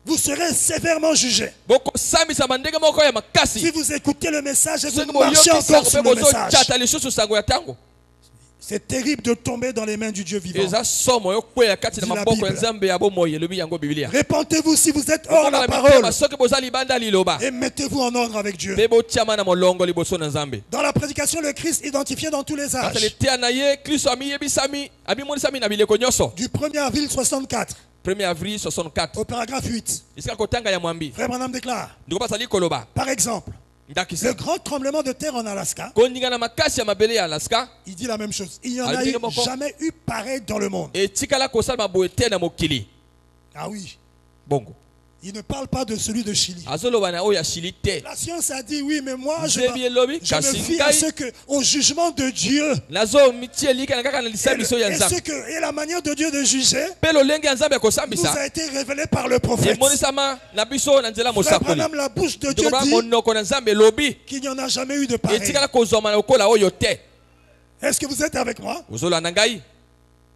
vous serez sévèrement jugés. Bokosambisama ndenge moko ya Si makasi. vous écoutez le message et Soki vous marchez boyoki encore sango sur mpe le message, bozojata lisusu sango ya tango. c'est terrible de tomber dans les mains du Dieu vivant. Eza somo yokweya kati na Dis la maboko ya Bible. nzambe ya bomoi elobi yango Biblia. Répentez-vous si vous êtes hors la Okola parole mitema soki boza libanda liloba. et mettez-vous en ordre avec Dieu. Mpe botiama na molongo liboso na nzambe. Dans la prédication, le Christ identifié dans tous les Kata âges. letea na ye Kristo amiyebisami abimonisami na bileko nyonso. Du 1er avril 64 1er avril 64. au paragraphe 8, Isika kotanga ya mwambi. Frère Branham déclare, Ndiko basali koloba. par exemple, le Ndakisa. grand tremblement de terre en Alaska, Koninga na makasi ya mabele ya Alaska. il dit la même chose. Il n'y en a Allez, eu bien, jamais eu pareil dans le monde. Et tikala kosala maboye te na mokili. Ah oui, Bongo. il ne parle pas de celui de Chili. Azoloba na oyo ya Chili te. La science a dit oui, mais moi je Nzebi elobi me kasi fie à ce ngai que au jugement de Dieu nazo mitie lika na kaka na lisamiso ya nzambe. et la manière de Dieu de juger Pe lolenge ya nzambe nous kosambisa. a été révélé par le prophète. Emonisama na biso na nzela Frère mosakoli. Branham, la bouche de Dieu Ndikoba dit monoko na nzambe elobi. qu'il n'y en a jamais eu de pareil. Etikala kozoma na okola oyo te. Est-ce que vous êtes avec moi? Ozolanda ngai.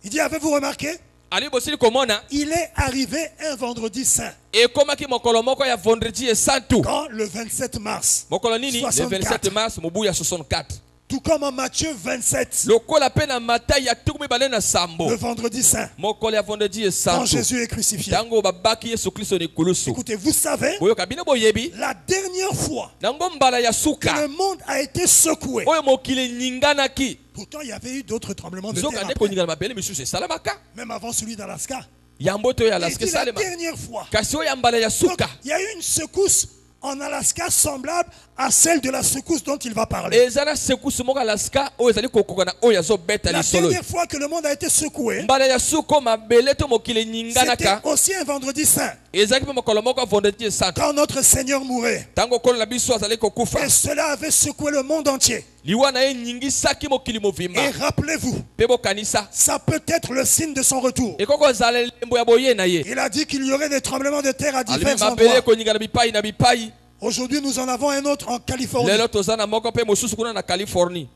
Il dit, avez-vous remarqué? Ali bosili komona. Il est arrivé un vendredi saint, Ekomaki mokolo moko ya vendredi esantu. quand le 27 mars, Mokolo nini? Le 27 mars mobu ya 64. tout comme en Matthieu 27, Lokola pe na Matayi ya tukumi bale na sambo. le vendredi saint, Mokolo ya vendredi quand esantu. Jésus est crucifié. Tango babaki Yesu Kristo ni kulusu. Écoutez, vous savez, Boyoka bino boyebi. la dernière fois Nango mbala ya que suka. le monde a été secoué, Oyo mokili nyinganaki. pourtant il y avait eu d'autres tremblements de terre Zoka ne après, koningana mabele misusu esalamaka. même avant celui d'Alaska. Yambo to ya Il Alaska dit la salema. dernière fois. Kasi oyo ya mbala ya Donc, suka. il y a eu une secousse en Alaska semblable à celle de la secousse dont il va parler. Ezana sekusu moka Alaska oyo ezali kokoka na oyo azobeta La lisolo. dernière fois que le monde a été secoué, Mbala ya suko mabele to mokili c'était nyinganaka. aussi un vendredi saint, Ezaki pe mokolo moko vendredi esantu. quand notre Seigneur mourait. Tango kolo na biso azali kokufa. Et cela avait secoué le monde entier. Liwa na ye nyingisaki mokili movimba. Et rappelez-vous, Pe bokanisa. ça peut être le signe de son retour. Ekoko ezala lembo ya boye na ye. Il a dit qu'il y aurait des tremblements de terre à Alibi divers mabele endroits. koningana bipai na bipai. Aujourd'hui, nous en avons un autre en Californie. Lelo tozana moko pe mosusu kuna na Californie.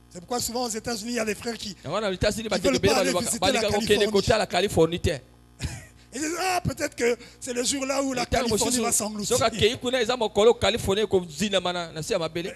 C'est pourquoi souvent aux États-Unis, il y a des frères qui Yango na États-Unis Ils veulent pas aller visiter la Californie. côté la Californie te. ils disent, ah, peut-être que c'est le jour là où la Californie va s'engloutir. Soka kei kuna eza mokolo Californie ko zina mana na sia mabele.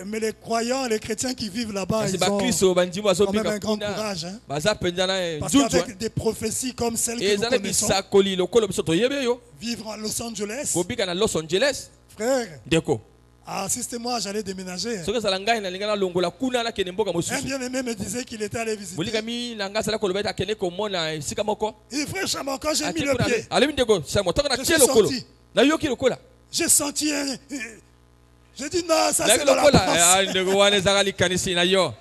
Mais les croyants, les chrétiens qui vivent là-bas, Kasi ils ba ont Kristo bandimu azo quand même bika un grand kuna. courage. Hein? Baza pendana Parce nzunzu. qu'avec des prophéties comme celles que nous Ezana connaissons, bisakoli lokolo biso to yebe yo. vivre à Los Angeles, Ko bika na Los Angeles. frère, Deko. assistez-moi, j'allais déménager. Soka sala ngai na lingana longola kuna na kene mboka Un mosusu. bien-aimé me disait qu'il était allé visiter. Molika mi na ngasa la kolobeta kene ko mona esika moko. Il dit, frère Chamon, quand j'ai mis Ati le kuna pied, alemi ndeko samo toka na Je tie suis lokolo. sorti. Na yoki lokola. j'ai senti un... J'ai dit, non, ça Na c'est dans la lokola pensée. ndeko wane zakali kanisi na yo.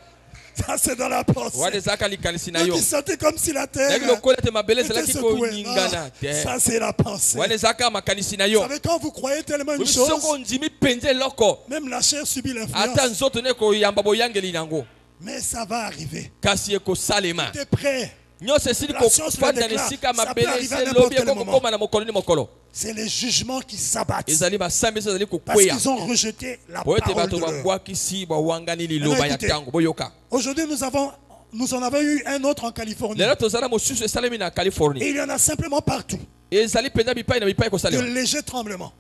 Ça c'est dans la pensée. Wane zakali kanisi na Donc yo. il sentait comme si la terre Ndeko lokola te mabele était zalaki ko secouée. nyingana Non, te. ça c'est la pensée. Wane zaka makanisi na Vous yo. savez, quand vous croyez tellement une Soko chose, ndimi penze loko. même la chair subit Ata l'influence. nzoto ne ko yamba boyangeli nango. Mais ça va arriver. Kasi eko salema. T'es prêt? Nyose sili La ko science le fanda déclare. nesika Ça peut mabele arriver à se n'importe lobi quel ko moment. koma na mokolo ni mokolo. C'est les jugements qui s'abattent. Ezali basambi ezali ko Parce kweya. qu'ils ont rejeté la Boyote parole bato de Dieu. babwakisi bawangani liloba ya écoutez. tango boyoka. Aujourd'hui, nous en avons eu un autre en Californie. Lelo tozala mosusu esalemi na Et Californie. il y en a simplement partout. Ezali penza bipai na bipai ko De salema. légers tremblements.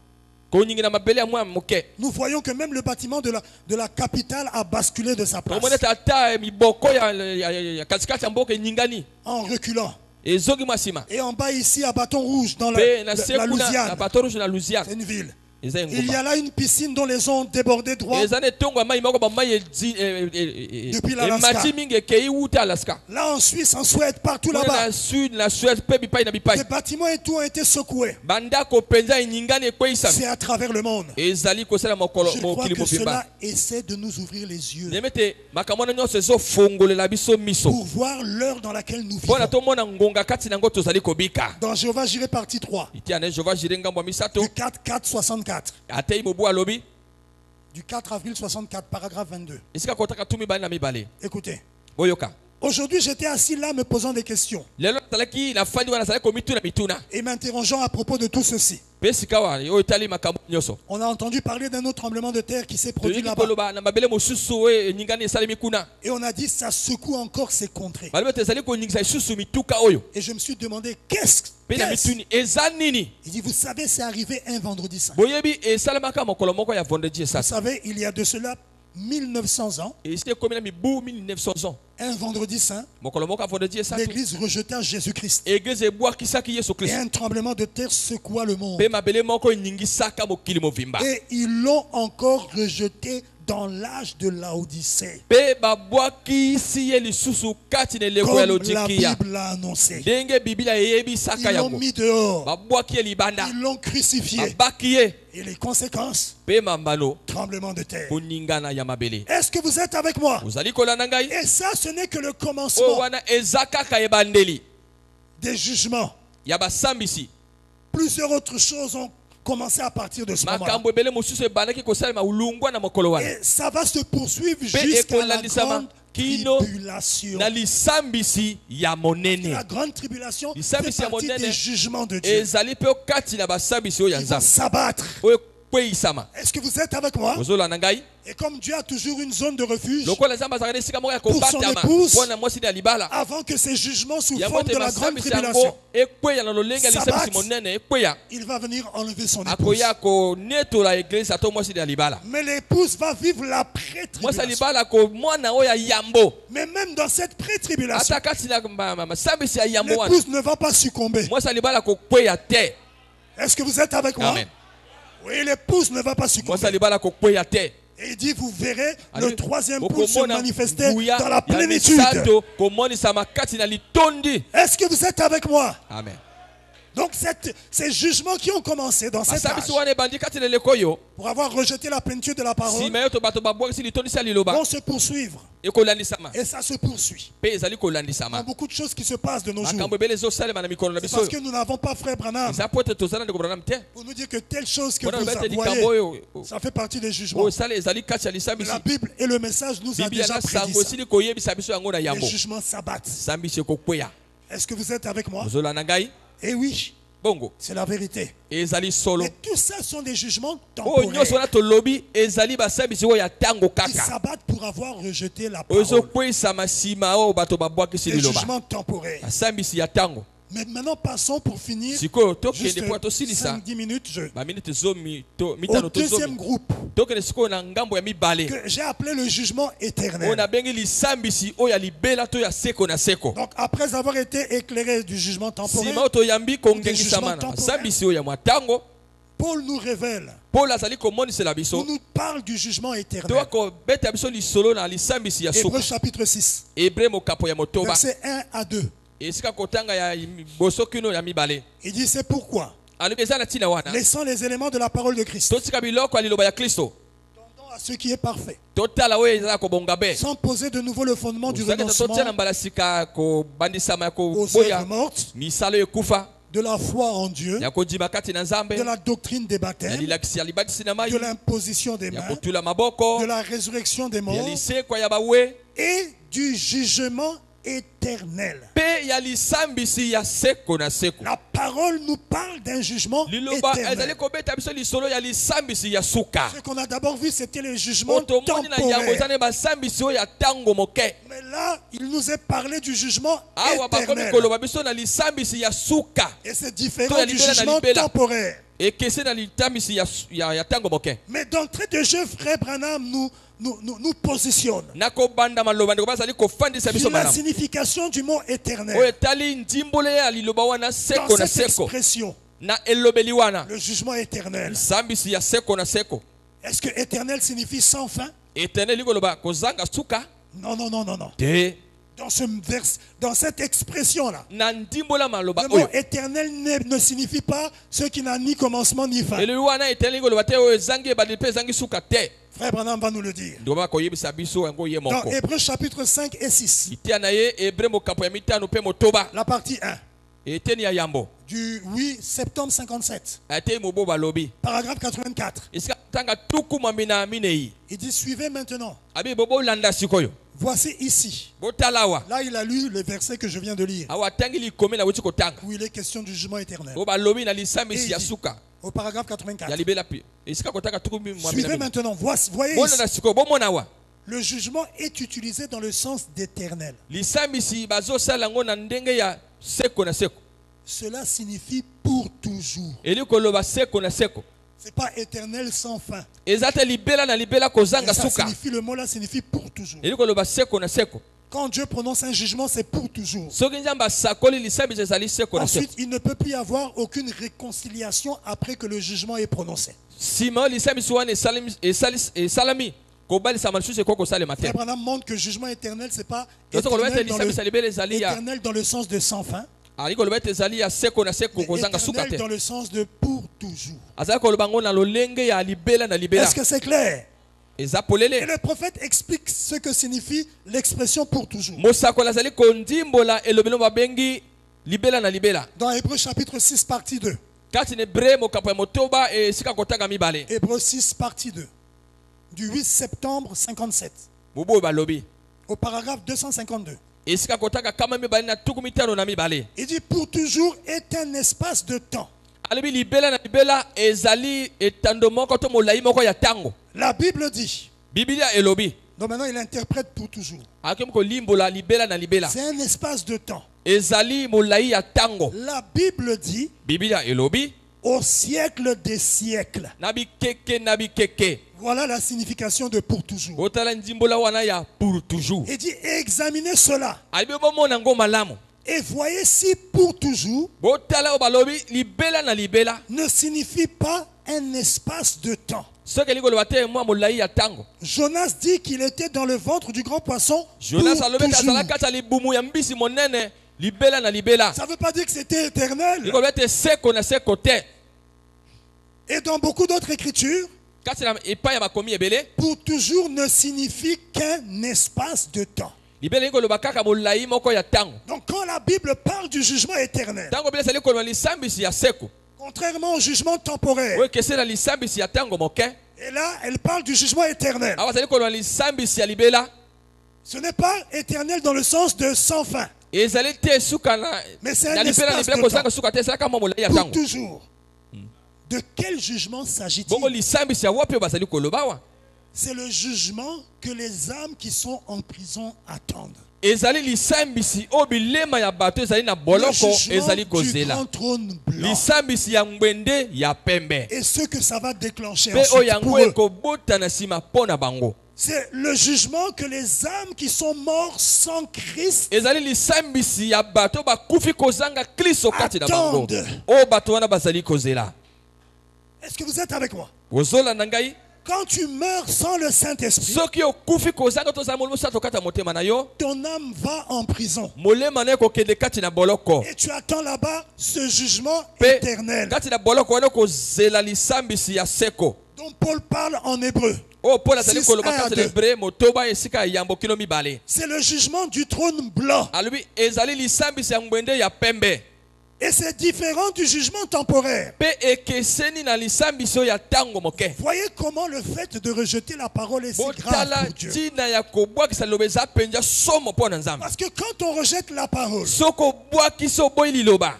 Ko nyingina mabele ya mwa moke. Nous voyons que même le bâtiment de la capitale a basculé de sa place. Omone tata miboko ya katikati ya mboka nyingani. En reculant. Ezogi masima. Et en bas ici, à Bâton Rouge, dans la Pe na sekuna na Louisiane. bateau rouge na Louisiane. C'est une ville. Il y a là une piscine dont les eaux ont débordé droit depuis l'Alaska. Là en Suisse, en Suède, partout là-bas, les bâtiments et tout ont été secoués. C'est à travers le monde. Je crois que cela essaie de nous ouvrir les yeux pour voir l'heure dans laquelle nous vivons. Dans Jéhovah Jireh partie 3, du 4-4-64. Du 4 avril 64, paragraphe 22. Écoutez. Aujourd'hui, j'étais assis là me posant des questions et m'interrogeant à propos de tout ceci. On a entendu parler d'un autre tremblement de terre qui s'est produit là-bas. Et on a dit ça secoue encore ces contrées. Et je me suis demandé qu'est-ce. Il dit, vous savez, c'est arrivé un vendredi saint. Vous savez, il y a de cela 1900 ans, un vendredi saint, l'église rejeta Jésus-Christ. Et un tremblement de terre secoua le monde. Et ils l'ont encore rejeté dans l'âge de Laodicée. Comme la Bible l'a annoncé. Ils l'ont mis dehors. Ils l'ont crucifié. Et les conséquences, tremblement de terre. Est-ce que vous êtes avec moi? Et ça, ce n'est que le commencement des jugements. Plusieurs autres choses ont commencé à partir de ce moment-là. Et ça va se poursuivre jusqu'à la grande tribulation. La grande tribulation fait partie des jugements de Dieu. Ils vont s'abattre. Est-ce que vous êtes avec moi? Et comme Dieu a toujours une zone de refuge pour son épouse, avant que ces jugements sous forme de la grande tribulation s'abattent, il va venir enlever son épouse. Mais l'épouse va vivre la pré-tribulation. Mais même dans cette pré-tribulation, l'épouse ne va pas succomber. Est-ce que vous êtes avec moi? Amen. Oui, l'épouse ne va pas succomber. Et il dit, vous verrez le troisième pouce se manifester dans la plénitude. Est-ce que vous êtes avec moi? Amen. Donc ces jugements qui ont commencé dans cet âge pour avoir rejeté la plénitude de la parole vont se poursuivre. Et ça se poursuit. Il y a beaucoup de choses qui se passent de nos jours. C'est parce que nous n'avons pas frère Branham pour nous dire que telle chose que vous voyez, ça fait partie des jugements. La Bible et le message nous a déjà prédit ça. Les jugements s'abattent. Est-ce que vous êtes avec moi? Eh oui, c'est la vérité. Et tout ça sont des jugements temporaires. Ils s'abattent pour avoir rejeté la parole. Des jugements temporaires. Mais maintenant passons pour finir juste 5-10 minutes au deuxième groupe que j'ai appelé le jugement éternel. Donc après avoir été éclairé du jugement temporel, Paul nous révèle, nous parle du jugement éternel. Hébreux chapitre 6, versets 1 à 2. Il dit, c'est pourquoi, laissant les éléments de la parole de Christ, tendant à ce qui est parfait, sans poser de nouveau le fondement du renoncement aux œuvres mortes, de la foi en Dieu, de la doctrine des baptêmes, de l'imposition des mains, de la résurrection des morts et du jugement éternel. La parole nous parle d'un jugement éternel. Ce qu'on a d'abord vu, c'était le jugement temporaire. Mais là, il nous est parlé du jugement éternel. Et c'est différent du jugement temporaire. Mais d'entrée de jeu, frère Branham nous positionne sur la signification du mot éternel. Dans cette expression, na elobeli wana Le jugement éternel. lisambisi ya seko na seko. Est-ce que éternel signifie sans fin? Éternel likoloba kozanga suka Non, non, non, non, non. te Dans cette expression-là, na ndimbola maloba le mot oyo éternel ne signifie pas ce qui n'a ni commencement ni fin. eleli wana éternel likoloba te oyo ezangi ebandeli mpe ezangi suka te. Frère Branham va nous le dire. Ndoba koyebisa biso yango ye Dans moko Hébreux chapitre 5 et 6, itia na ye Hébreu mokapo ya mitano mpe motoba la partie 1, eteni ya yambo du 8 septembre 57, atei mobo balobi paragraphe 84. esika tanga tuku mwambi na minei Il dit, suivez maintenant. abi bobolanda sikoyo Voici ici. botala awa Là, il a lu le verset que je viens de lire, awa atangi likomi na wuti kotanga où il est question du jugement éternel. o balobi na lisambisi ya suka Au paragraphe ya 84. libela pi esika kotanga tuku mwambi na Suivez minei maintenant. Voyez ici. bolanda sikoyo bomona awa Le jugement est utilisé dans le sens d'éternel. lisambisi bazosala yango na ndenge ya seko na seko Cela signifie pour toujours. eli koloba seko na seko Ce n'est pas éternel sans fin. eza te libela na libela kozanga Et ça suka signifie, le mot là signifie pour toujours. eli koloba seko na seko. Quand Dieu prononce un jugement, c'est pour toujours. soki nzambe asakoli lisambisi ezali seko na seko Ensuite, il ne peut plus y avoir aucune réconciliation après que le jugement est prononcé. nsima lisambisi wana esalami kobalisama lisusu ekoki kosalema te Frère Branham montre que le jugement éternel, ce n'est pas tozo koloba ete éternel dans, lisambisi ya libela ezali ya éternel dans le sens de sans fin, ali koloba ete ezali ya seko na seko mais kozanga suka éternel te dans le sens de pour toujours. azali koloba yango na lolenge ya libela na libela Est-ce que c'est clair? eza Et polele le prophète explique ce que signifie l'expression pour toujours. mosakoli azali kondimbola elobelo babengi libela na libela Dans Hébreux chapitre 6, partie 2. kati na Hébreu mokapo ya motoba esika kotanga mibale Hébreux 6, partie 2. Du 8 septembre 57. bobo oyo balobi Au paragraphe 252. esika kotanga kama mibale na tuku mitano na mibale Il dit pour toujours est un espace de temps. alobi libela na libela ezali etando moko to molai moko ya tango. La Bible dit. Biblia elobi Donc maintenant il interprète pour toujours. akomi kolimbola libela na libela C'est un espace de temps. ezali molai ya tango. La Bible dit Biblia elobi au siècle des siècles. na bikeke na bikeke. Voilà la signification de pour toujours. Botala ndimbola wana ya pour toujours. Il dit examinez cela Alibi bomona ngo malamu. et voyez si pour toujours Botala o balobi libela na libela ne signifie pas un espace de temps. soki elingi koloba te mwa molai ya tango. Jonas dit qu'il était dans le ventre du grand poisson Jonas pour alobi ete toujours. azala kati ya libumu ya mbisi monene libela na libela. Ça ne veut pas dire que c'était éternel. Likoloba ete seko na seko te. Et dans beaucoup d'autres écritures, Kati na epai ya bakomi ebele pour toujours ne signifie qu'un espace de temps. libela elingi koloba kaka molai moko ya tango. Donc quand la Bible parle du jugement éternel, Tango bila ezali koloba lisambisi ya seko contrairement au jugement temporaire, oyo ekeseni na lisambisi ya tango moke et là elle parle du jugement éternel. awa ezali koloba lisambisi ya libela Ce n'est pas éternel dans le sens de sans fin, ezali te suka na mais c'est na un libela espace libela de kozanga temps. suka te ezalaka mwa molai ya Pour tango. toujours. De quel jugement Bongo s'agit-il? lisambisi ya wapi oyo bazali koloba awa C'est le jugement que les âmes qui sont en prison attendent. ezali lisambisi oyo bilema ya bato ezali na Le boloko jugement ezali du kozela grand trône blanc. lisambisi ya ngwende ya pembe Et ce que ça va déclencher mpe oyo ensuite pour yango eux. ekobota na nsima mpo na bango C'est le jugement que les âmes qui sont morts sans Christ ezali lisambisi ya bato bakufi kozanga kristo kati na bango attendent. oyo bato wana bazali kozela. Est-ce que vous êtes avec moi? ozolanda ngai Quand tu meurs sans le Saint-Esprit, soki okufi kozanga tozala molimo sato kati ya motema na yo ton âme va en prison. molema na ekokende kati na boloko Et tu attends là-bas ce jugement mpe éternel kati na boloko wana kozela lisambisi ya seko dont Paul parle en hébreu. oyo paul azali 6, koloba 1 à kati na 2. hebre motoba esika ya yambo kilo mibale C'est le jugement du trône blanc. alobi ezali lisambisi ya ngwende ya pembe Et c'est différent du jugement temporaire. mpe ekeseni na lisambisi oyo ya tango moke. Voyez comment le fait de rejeter la parole est si grave botala pour Dieu. ntina ya kobwakisa liloba eza mpenza somo mpo na nzambe Parce que quand on rejette la parole soki obwakisi oboyi liloba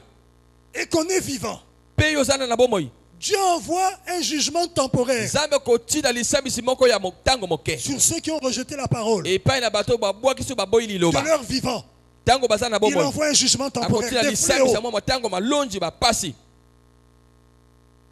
et qu'on est vivant, mpe yo ozana na bomoi Dieu envoie un jugement temporaire nzambe kotina lisambisi moko ya ntango moke sur ceux qui ont rejeté la parole epai na bato oyo babwakisi oyo baboyi de liloba leur vivant. ntango baza na Il bomoi envoie un jugement temporaire, akotina des lisambisi ya fléaux. mwa motango malonji bapasi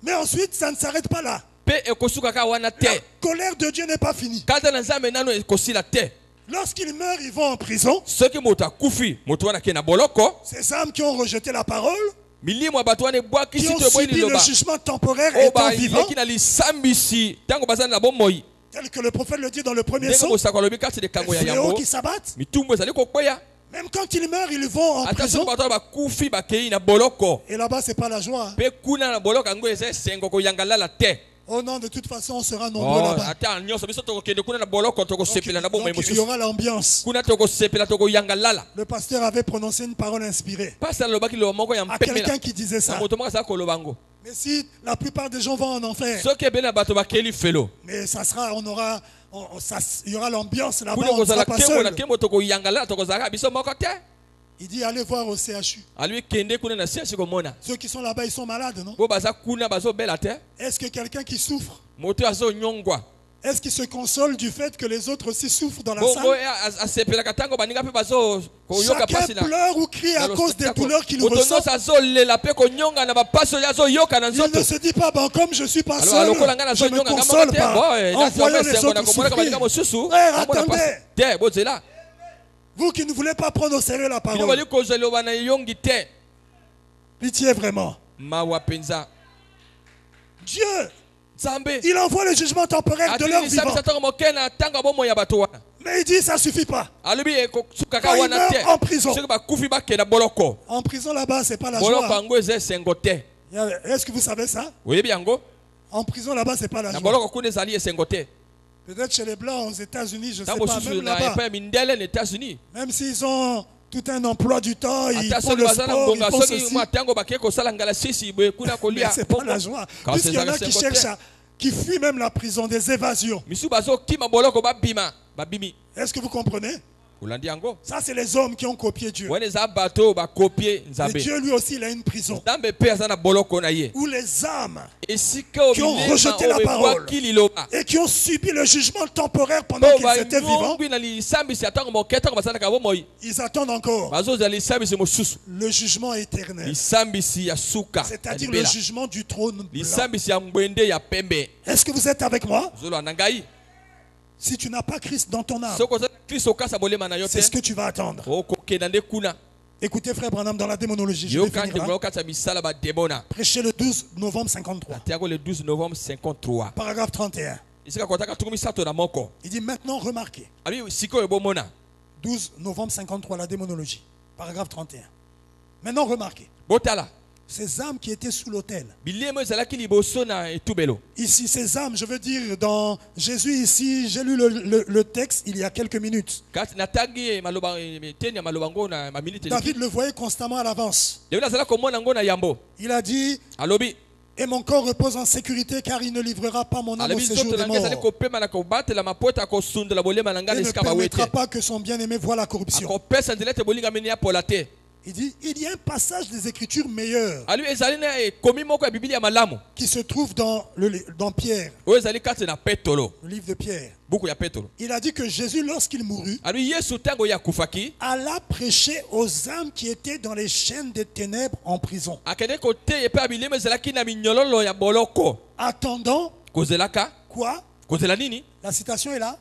Mais ensuite, ça ne s'arrête pas là. mpe ekosuka kaka wana La te colère de Dieu n'est pas finie. kata na nzambe nano ekosila te Lorsqu'ils meurent, ils vont en prison. soki moto akufi moto wana ke na boloko Ces âmes qui ont rejeté la parole milimo bato wana ebwaki qui ont sito eboyi subi le liloba jugement temporaire oyo étant vivants, bayeki na lisambisi ntango baza na bomoi tel que le prophète le dit dans le premier ndenge son, kosaka lobi kati les likambo ya fléaux yango qui s'abattent. mitumbu ezali kokweya Même quand ils meurent, ils vont en ata soki prison. bato wana bakufi bakei na boloko Et là-bas, c'est pas la joie. mpe kuna na boloko yango eza esengo koyanga lala te Oh non, de toute façon, on sera nombreux là-bas. ata nyonso biso tokokende kuna na boloko Donc, tokosepela na bomoi donc, il y mosusu aura l'ambiance. kuna tokosepela tokoyanga lala Le pasteur avait prononcé une parole inspirée pasi alobaki liloba moko ya à quelqu'un mpemela qui disait na ça. moto moko azala koloba ngo Mais si la plupart des gens vont en enfer, soki ebele na bato bakeli felo mais ça sera, il y aura l'ambiance là-bas, kuna on ne kozala sera pas nkembo na seul. nkembo tokoyanga lala tokozalaka biso moko te Il dit allez voir au CHU. alui kende kuna na siasi komona Ceux qui sont là-bas, ils sont malades, non? bo baza kuna bazobela te Est-ce que quelqu'un qui souffre, moto azonyongwa est-ce qu'il se console du fait que les autres aussi souffrent dans la bongo salle? asepelaka ntango baninga mpe bazokoyoka Chacun mpasi na pleure ou crie à cause des douleurs qu'il moto ressent. nyonso azolela mpe konyonga na bapasi oyo azoyoka na Il nzoto ne se dit pas, bon, comme je suis pas Alors, seul, lokola ngai je me nazonyonga nga moko console te pas en voyant les esengo na autres komonaka baninga souffrir. mosusu Frère, amona attendez. pasi te bozela Vous qui ne voulez pas prendre au sérieux la bino parole, bali kozwa eloba na eyongi te pitié vraiment. mawa mpenza Dieu, nzambe il envoie le jugement temporaire de leur atili lisambisa vivant. ntango moke na ntango ya bomoi ya bato wana Mais il dit ça suffit pas. alobi ekosukaka Quand il wana te meurt en prison. soki bakufi bakenda boloko En prison là-bas, c'est pas la boloko joie. yango eza esengo te Est-ce que vous savez ça? oyebi yango En prison là-bas, c'est pas la na joie. boloko kuna ezali esengo te Peut-être chez les Blancs aux États-Unis, je ne sais ntango pas, mosusu même na là-bas. epai ya mindele na états-unis Même s'ils ont tout un emploi du temps, ils ata font soki le baza na sport, ils ngonga font soki ceci. mwa ntango bakei kosala ngalasisi boye kuna Mais kolia c'est pas la joie. Quand Puisqu'il y en a c'est qui ça, cherchent qui fuient même la prison, des évasions. misu bazokima boloko babima babimi Est-ce que vous comprenez? olandi yango Ça, c'est les hommes qui ont copié Dieu. wana eza bato bakopie Et nzambe Dieu, lui aussi, il a une prison. nzambe mpe aza na boloko na ye Où les âmes esika oyo Qui ont bilema rejeté la oyo parole. ebwaki liloba et qui ont subi le jugement temporaire pendant po qu'ils étaient vivants, banyongwi na lisambisi ya ntango moke ntango bazalaka bomoi ils attendent encore bazozala lisambisi mosusu le jugement éternel. lisambisi ya suka ya C'est-à-dire le libela jugement du trône blanc. lisambisi ya ngwende ya pembe Est-ce que vous êtes avec moi? ozolwa na ngai Si tu n'as pas Christ dans ton âme, soki oza kristo okasa bolema na yo c'est ce te que tu vas attendre. okokenda nde kuna Écoutez, frère Branham, dans la démonologie, je vais yoka finir ndeko là. okata misala bademona Prêché le 12 novembre 53, tiango le 12 novembre 53 paragraphe 31. esika kotaka tuku misato na moko Il dit maintenant remarquez. abi sikoyo bomona 12 novembre 53, la démonologie, paragraphe 31. Maintenant remarquez. botala Ces âmes qui étaient sous l'autel. bilemo ezalaki liboso na etubelo Ici, ces âmes, je veux dire, dans Jésus, ici, j'ai lu le texte il y a quelques minutes. kati natangi maloba teni ya maloba ngo na maminute David le voyait constamment à l'avance. David azala komona ngo na yambo Il a dit, alobi et mon corps repose en sécurité car il ne livrera pas mon âme au alobi séjour nzoto des na ngai ezali morts. kopema na kobatela mapota akosundela bolema na ngai Il na ne esika bawete permettra pas que son bien-aimé voie la corruption. akopesa nzela ete bolingameni ya pola te Il dit, il y a un passage des Écritures meilleur alobi ezali na ekomi moko ya bibili ya malamu qui se trouve dans Pierre, oyo ezali kati na petolo le livre de Pierre. buku ya petolo Il a dit que Jésus, lorsqu'il mourut, alobi yesu ntango ye akufaki alla prêcher aux âmes qui étaient dans les chaînes des ténèbres en prison, akende koteya epai ya bilemo ezalaki na minyololo ya boloko attendant kozelaka quoi? kozela nini La citation est là.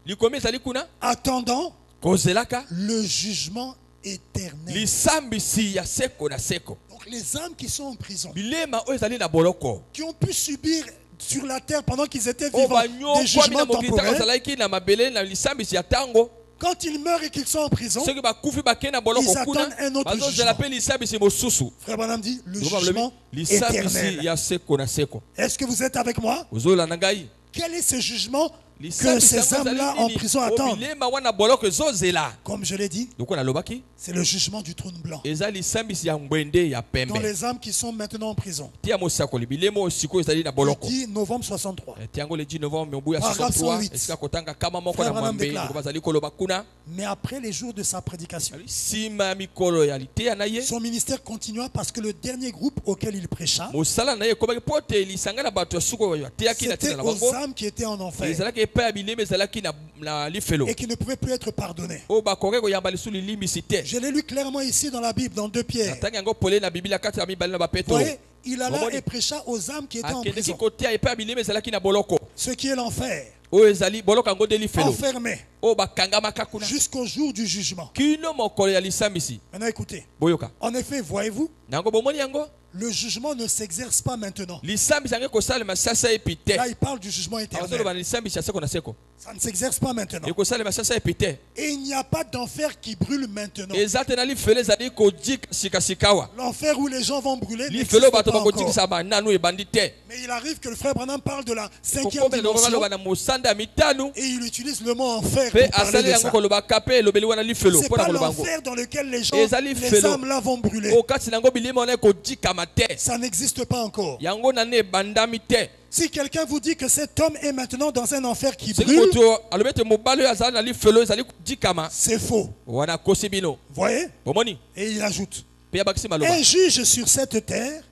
likomi ezali kuna Attendant kozelaka le jugement éternel. lisambisi ya seko na seko Donc les âmes qui sont en prison, bilema oyo ezali na boloko qui ont pu subir sur la terre pendant qu'ils étaient oyo vivants des banyokwami jugements na mokili ntango temporaires, ozalaki na mabele na lisambisi ya ntango quand ils meurent et qu'ils sont en prison, soki bakufi bakei na boloko Ils kuna attendent un autre bazozela jugement. mpe lisambisi mosusu Frère Branham dit le Loba jugement balobi, lisambisi éternel. ya seko na seko Est-ce que vous êtes avec moi? ozolanda ngai Quel est ce jugement que lisambisi ces yango ezali âmes-là en nini? prison O attendent? bilema wana boloko ezozela Comme je l'ai dit, loko nalobaki c'est le jugement du trône blanc. eza lisambisi ya ngwende ya Dans pembe les âmes qui sont maintenant en prison. tia mosakoli bilema oyo sikoyo ezali na Le boloko 10 novembre 63. tiango le 10 novembre mobu ya Paragraphe 63 108. esika kotanga kama moko Frère na Branham mwambe déclare. ndeko bazali koloba kuna Mais après les jours de sa prédication, nsima ya mikolo ya liteya na ye son ministère continua parce que le dernier groupe auquel il prêcha, mosala na ye ekomaki mpo ete lisanga na bato ya suka oyo ateyaki na c'était ntina na aux bango âmes qui étaient en enfer ezalaki epai ya bilema ezalaki na lifelo et qui ne pouvaient plus être pardonnées. oyo bakoki koyamba lisusu lilimbisi te Je l'ai lu clairement ici dans la Bible, dans 2 Pierre. natangi yango pole na biblia kati ya mibale na Vous bapetro voyez, il alla Comment et prêcha aux âmes qui étaient en akendeki prison. koteya epai ya bilema ezalaki na boloko Ce qui est l'enfer. oyo ezali boloko yango nde lifelo enfermés oyo bakangamaka kuna jusqu'au jour du jugement. kino mokolo ya lisambisi. Maintenant écoutez, Boyoka en effet, voyez-vous, nango bomoni yango le jugement ne s'exerce pas maintenant. lisambisi yango ekosalema sasa epi te. Là, il parle du jugement azoloba éternel. na lisambisi ya seko na seko Ça ne s'exerce pas maintenant. ekosalema sasa epi te. Et il n'y a pas d'enfer qui brûle maintenant. eza te na lifelo ezali kojika sikasikawa L'enfer où les gens vont brûler lifelo n'existe bato pas encore. bakojikisa bananu ebandi te. Mais il arrive que le frère Branham parle de la 5e kokomela dimension baloba na mosanda ya mitano et il utilise le mot enfer mpe pour parler asali de yango ça. kolobaka mpe elobeli wana lifelo C'est mpo na pas koloba yango l'enfer dans lequel les gens, ezali les felo âmes là vont brûler. o kati na yango bilimo wana ekojikama te. Ça n'existe pas encore. yango nanu ebandami te. Si quelqu'un vous dit que cet homme est maintenant dans un enfer qui soki brûle, moto alobi ete mobali oyo azali na lifelo ezali kojikama c'est faux. wana akosi bino Voyez? bomoni Et il ajoute, mpe abakisi maloba un juge sur cette terre,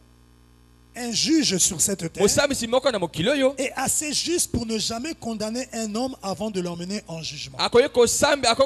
un juge sur cette terre mosambisi moko na mokili oyo est assez juste pour ne jamais condamner un homme avant de l'emmener en jugement. akoki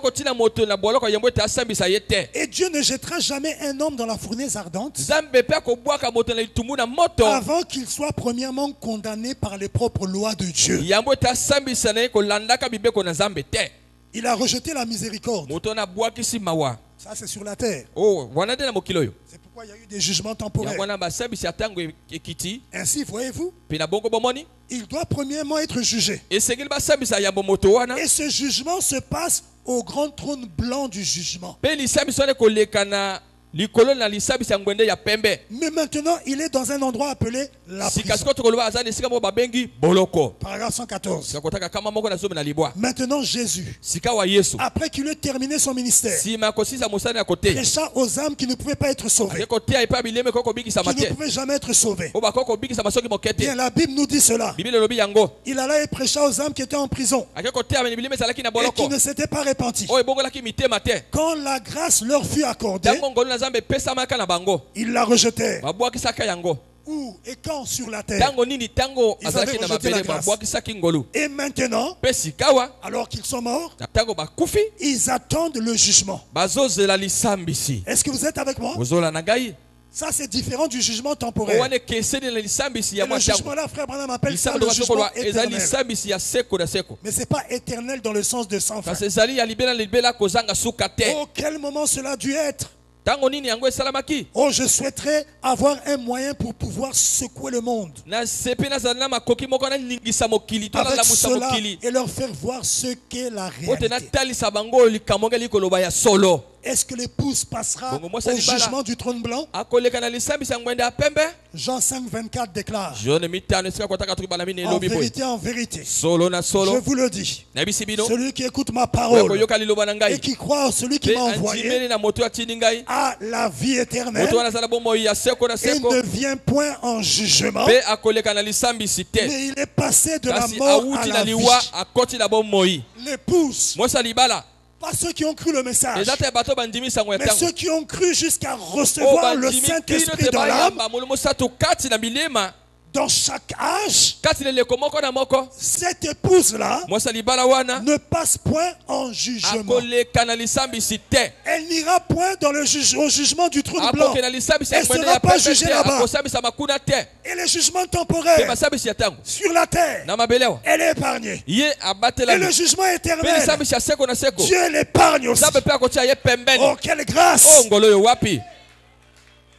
kotina moto na boloko yambo ete asambisa ye te. Et Dieu ne jettera jamais un homme dans la fournaise ardente nzambe mpe akobwaka moto na litumbu na moto avant qu'il soit premièrement condamné par les propres lois de Dieu. yambo ete asambisa na ye kolandaka mibeko na nzambe te. Il a rejeté la miséricorde. moto na bwakisi mawa Ça, c'est sur la terre. o wana te na mokili oyo C'est pourquoi il y a eu des jugements yango temporaires. wana basambisi ya ntango ekiti Ainsi, voyez-vous, mpe na bongo bomoni il doit premièrement être jugé. esengeli basambisa yambo moto wana Et ce jugement se passe au grand trône blanc du jugement. mpe lisambisi wana ekoleka na likolo na lisambisi ya ngwende ya pembe. Mais maintenant, il est dans un endroit appelé la prison. sikasiko tokoloba aza na esika moko babengi boloko. Paragraphe 114. sika kotaka kama moko na zomi na libwa Maintenant, Jésus, sika wa yesu après qu'il ait terminé son ministère, nsima kosisa mosala ya koteya prêcha aux âmes qui ne pouvaient pas être sauvées, ake koteya epai ya bileme koki kobikisama qui ne te pouvaient jamais être sauvées. oyo bakoki kobikisama soki moke Bien, te. la Bible nous dit cela. bibili elobi yango Il alla et prêcha aux âmes qui étaient en prison ake koteya bileme ezalaki na et boloko qui ne s'étaient pas repentis. oyo ebongolaki mitema te. Quand la grâce leur fut accordée, ntango ngolu na nzambe epesamaka na bango ils la rejetèrent. babwakisaka yango. Où et quand sur la terre? ntango nini ntango Ils azalaki avaient na rejeté la mabele grâce. babwakisaki ngolu Et maintenant, mpe sikawa alors qu'ils sont morts, na ntango bakufi ils attendent le jugement. bazozela lisambisi. Est-ce que vous êtes avec moi? ozola na ngai Ça, c'est différent du jugement temporaire. owana ekeseni na lisambisi Et ya le mwa ntango. jugement-là, frère Branham appelle ça lisambo le jugement lokoloba ezali éternel. lisambisi ya seko na seko Mais ce n'est pas éternel dans le sens de sans fin. kasi ezali ya libela na libela kozanga suka te. Oh, quel moment cela a dû être! ntango nini yango esalamaki Oh, je souhaiterais avoir un moyen pour pouvoir secouer le monde nasepi nazala na makoki moko nalingisa mokili to avec nalamusa cela mokili et leur faire voir ce qu'est la po te réalité. natalisa bango likambo ngeli koloba ya solo. Est-ce que l'épouse passera Bongo, moi, au ça dit pas là. jugement du trône blanc? akoleka na lisambisi ya ngwende ya pembe. Jean 5, 24 déclare, jone mitano esika kotaka toki bana mine en elobi boye vérité, solo na je solo vous le dis, nayebisi bino celui qui écoute ma oyo parole koyoka liloba na et ngai qui croit en celui qui mpe m'a envoyé andimeli na moto atindi ngai a la vie éternelle moto wana azala bomoi ya seko na et seko ne vient point en jugement, mpe akoleka na lisambisi te mais il est passé de la kasi mort à awuti la na vie. liwa akoti na bomoi. L'épouse, mwasi ya libala pas ceux qui ont cru le message, eza te bato bandimisi yango ya mais ntango ceux qui ont cru jusqu'à oyo recevoir le bandimi kino Saint-Esprit te dans l'âme, bayamba molimo mosantu kati na milema dans chaque âge, kati na eleko moko na moko. cette épouse-là mwasi ya libala wana ne passe point en jugement. akoleka na lisambisi te Elle n'ira point dans le au jugement du trône blanc. akoke na lisambisi ya Elle ngwende sera ya pas pembe jugée te là-bas. akosambisa makuna te Et les jugements mpe temporaires basambisi ya ntango sur la terre, na mabele awa elle est épargnée. ye Et abatelami le jugement mpe éternel, lisambisi ya seko na seko Dieu l'épargne aussi. nzambe mpe akotia ye pembeni. Oh, quelle grâce! o ngolo oyo wapi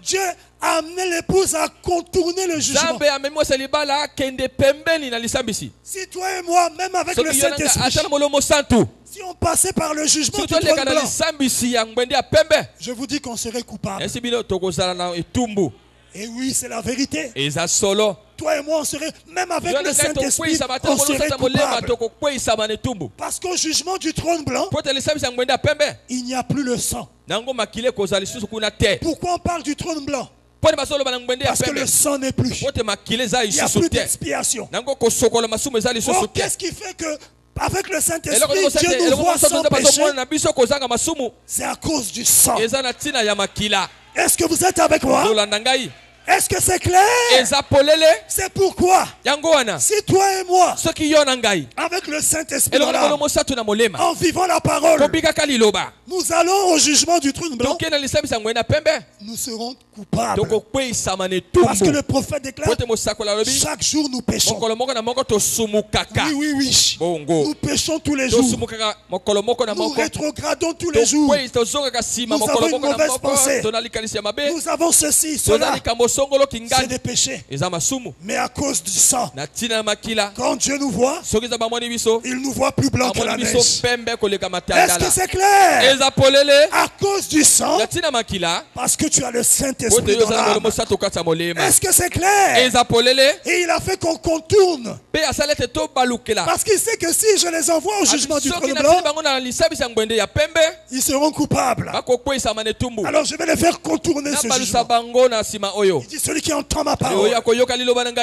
Dieu a amené l'épouse à contourner le jugement. nzambe amemi mwasi ya libala akende pembeni na lisambisi. Si toi et moi, même avec le soki yo nanga Saint-Esprit, ata na molimo mosantu si on passait par le jugement soki du trône toleka na blanc, lisambisi ya ngwende ya pembe je vous dis qu'on serait coupable. esi bino tokozala na etumbu. Et oui, c'est la vérité. eza solo Toi et moi, on serait, même avec yo le nanga Saint-Esprit, tokweyisama te on serait molosata molema coupable. tokokweyisama na etumbu Parce qu'au jugement du trône blanc, po te lisambisi ya ngwende ya pembe il n'y a plus le sang. nango makili ekozala lisusu kuna te Pourquoi on parle du trône blanc? po te bazoloba na ngwende ya Parce que pembe le sang n'est plus. po te makili eza Il n'y a lisusu plus te d'expiation. nango kosokola masumu eza lisusu Oh, te. qu'est-ce qui fait que, avec le eloko Saint-Esprit, Dieu nous voit sans péché? bazomona na biso kozanga masumu C'est à cause du sang. eza na ntina ya makila. Est-ce que vous êtes avec moi? zolanda ngai Est-ce que c'est clair? C'est pourquoi, si toi et moi, avec le Saint-Esprit dans l'âme, en vivant la parole, nous allons au jugement du trône blanc, nous serons coupables. Parce que le prophète déclare, chaque jour nous péchons. Oui. Nous péchons tous les jours. Nous rétrogradons tous les jours. Nous avons une mauvaise pensée. Nous avons ceci, cela. C'est des péchés. Mais à cause du sang, quand Dieu nous voit, il nous voit plus blanc que la neige. Est-ce que c'est clair? À cause du sang, parce que tu as le Saint-Esprit dans l'âme. Est-ce que c'est clair? Et il a fait qu'on contourne. Parce qu'il sait que si je les envoie au jugement du trône blanc, ils seront coupables. Alors je vais les faire contourner ce jugement. Il dit, celui qui entend ma parole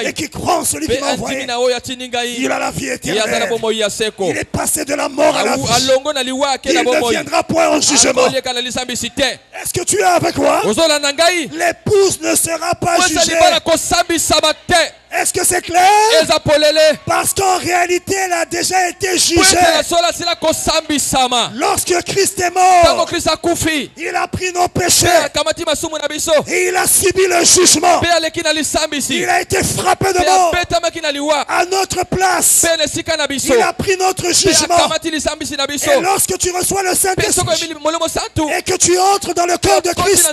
et qui croit en celui qui m'a envoyé, il a la vie éternelle. Il est passé de la mort à la vie. Il ne viendra point en jugement. Est-ce que tu es avec moi? L'épouse ne sera pas jugée. Est-ce que c'est clair? Parce qu'en réalité, elle a déjà été jugée. Lorsque Christ est mort, il a pris nos péchés et il a subi le jugement. Il a été frappé de mort à notre place. Il a pris notre jugement. Et lorsque tu reçois le Saint-Esprit et que tu entres dans le corps de Christ,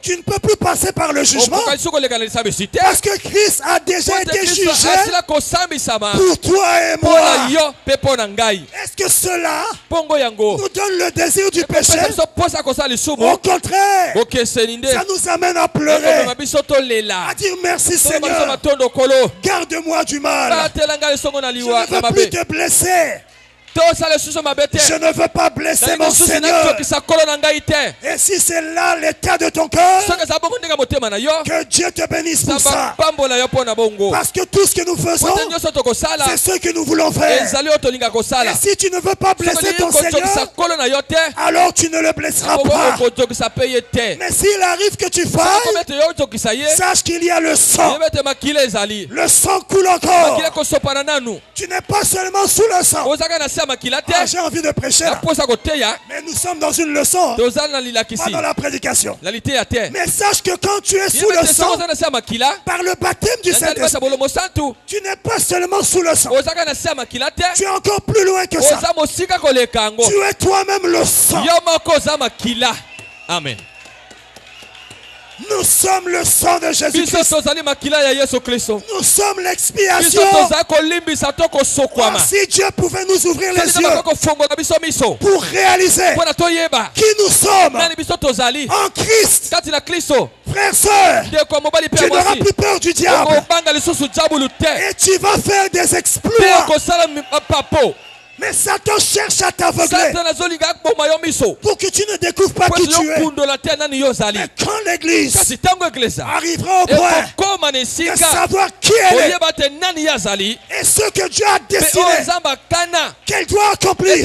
tu ne peux plus passer par le jugement. Parce que Christ a déjà été jugé pour toi et moi. Est-ce que cela nous donne le désir du péché? Au contraire, ça nous amène à pleurer, à dire merci Seigneur, garde-moi du mal, je ne veux plus te blesser. Je ne veux pas blesser mon Seigneur. Et si c'est là l'état de ton cœur, que Dieu te bénisse pour ça. Parce que tout ce que nous faisons, c'est ce que nous voulons faire. Et si tu ne veux pas blesser ton Seigneur, alors tu ne le blesseras pas. Mais s'il arrive que tu failles, sache qu'il y a le sang. Le sang coule encore. Tu n'es pas seulement sous le sang. J'ai envie de prêcher là. Mais nous sommes dans une leçon, pas dans la prédication. Mais sache que quand tu es sous le sang, par le baptême du Saint-Esprit, tu n'es pas seulement sous le sang. Tu es encore plus loin que ça. Tu es toi-même le sang. Amen. Nous sommes le sang de Jésus-Christ. Nous sommes l'expiation. Si Dieu pouvait nous ouvrir les yeux pour réaliser qui nous sommes en Christ, frères, sœurs, tu n'auras plus peur du diable et tu vas faire des exploits. Mais Satan cherche à t'aveugler pour que tu ne découvres pas qui tu es. Mais quand l'église arrivera au point de savoir qui elle est et ce que Dieu a décidé qu'elle doit accomplir,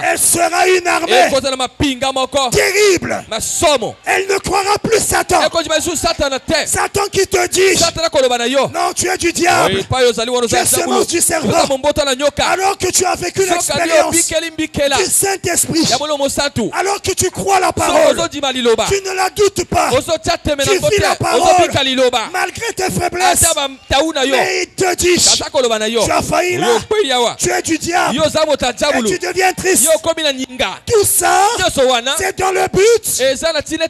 elle sera une armée terrible. Elle ne croira plus Satan. Satan qui te dit non, tu es du diable, tu es semence du serpent, alors que tu as vécu l'expérience du Saint-Esprit, alors que tu crois la parole, tu ne la doutes pas, tu vis la parole malgré tes faiblesses. Mais il te dit, tu as failli là, tu es du diable et tu deviens triste. Tout ça, c'est dans le but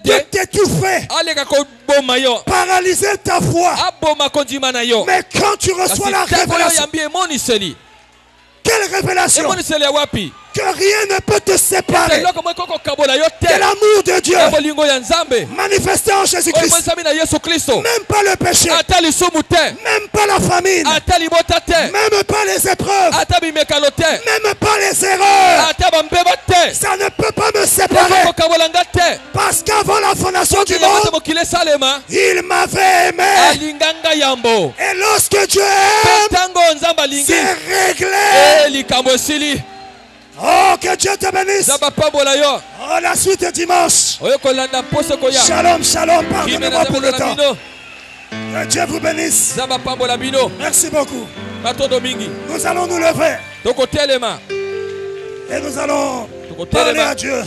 de t'étouffer, paralyser ta foi. Mais quand tu reçois la révélation, quelle révélation? Que rien ne peut te séparer de l'amour de Dieu manifesté en Jésus-Christ. Même pas le péché, même pas la famine, même pas les épreuves, même pas les erreurs. Ça ne peut pas me séparer. Parce qu'avant la fondation du monde, il m'avait aimé. Et lorsque Dieu aime, c'est réglé. Oh, que Dieu te bénisse. Oh, la suite est dimanche. marche. Shalom, shalom, pardonnez-moi pour le temps. Que Dieu vous bénisse. Merci beaucoup. Nous allons nous lever. Et nous allons parler à Dieu.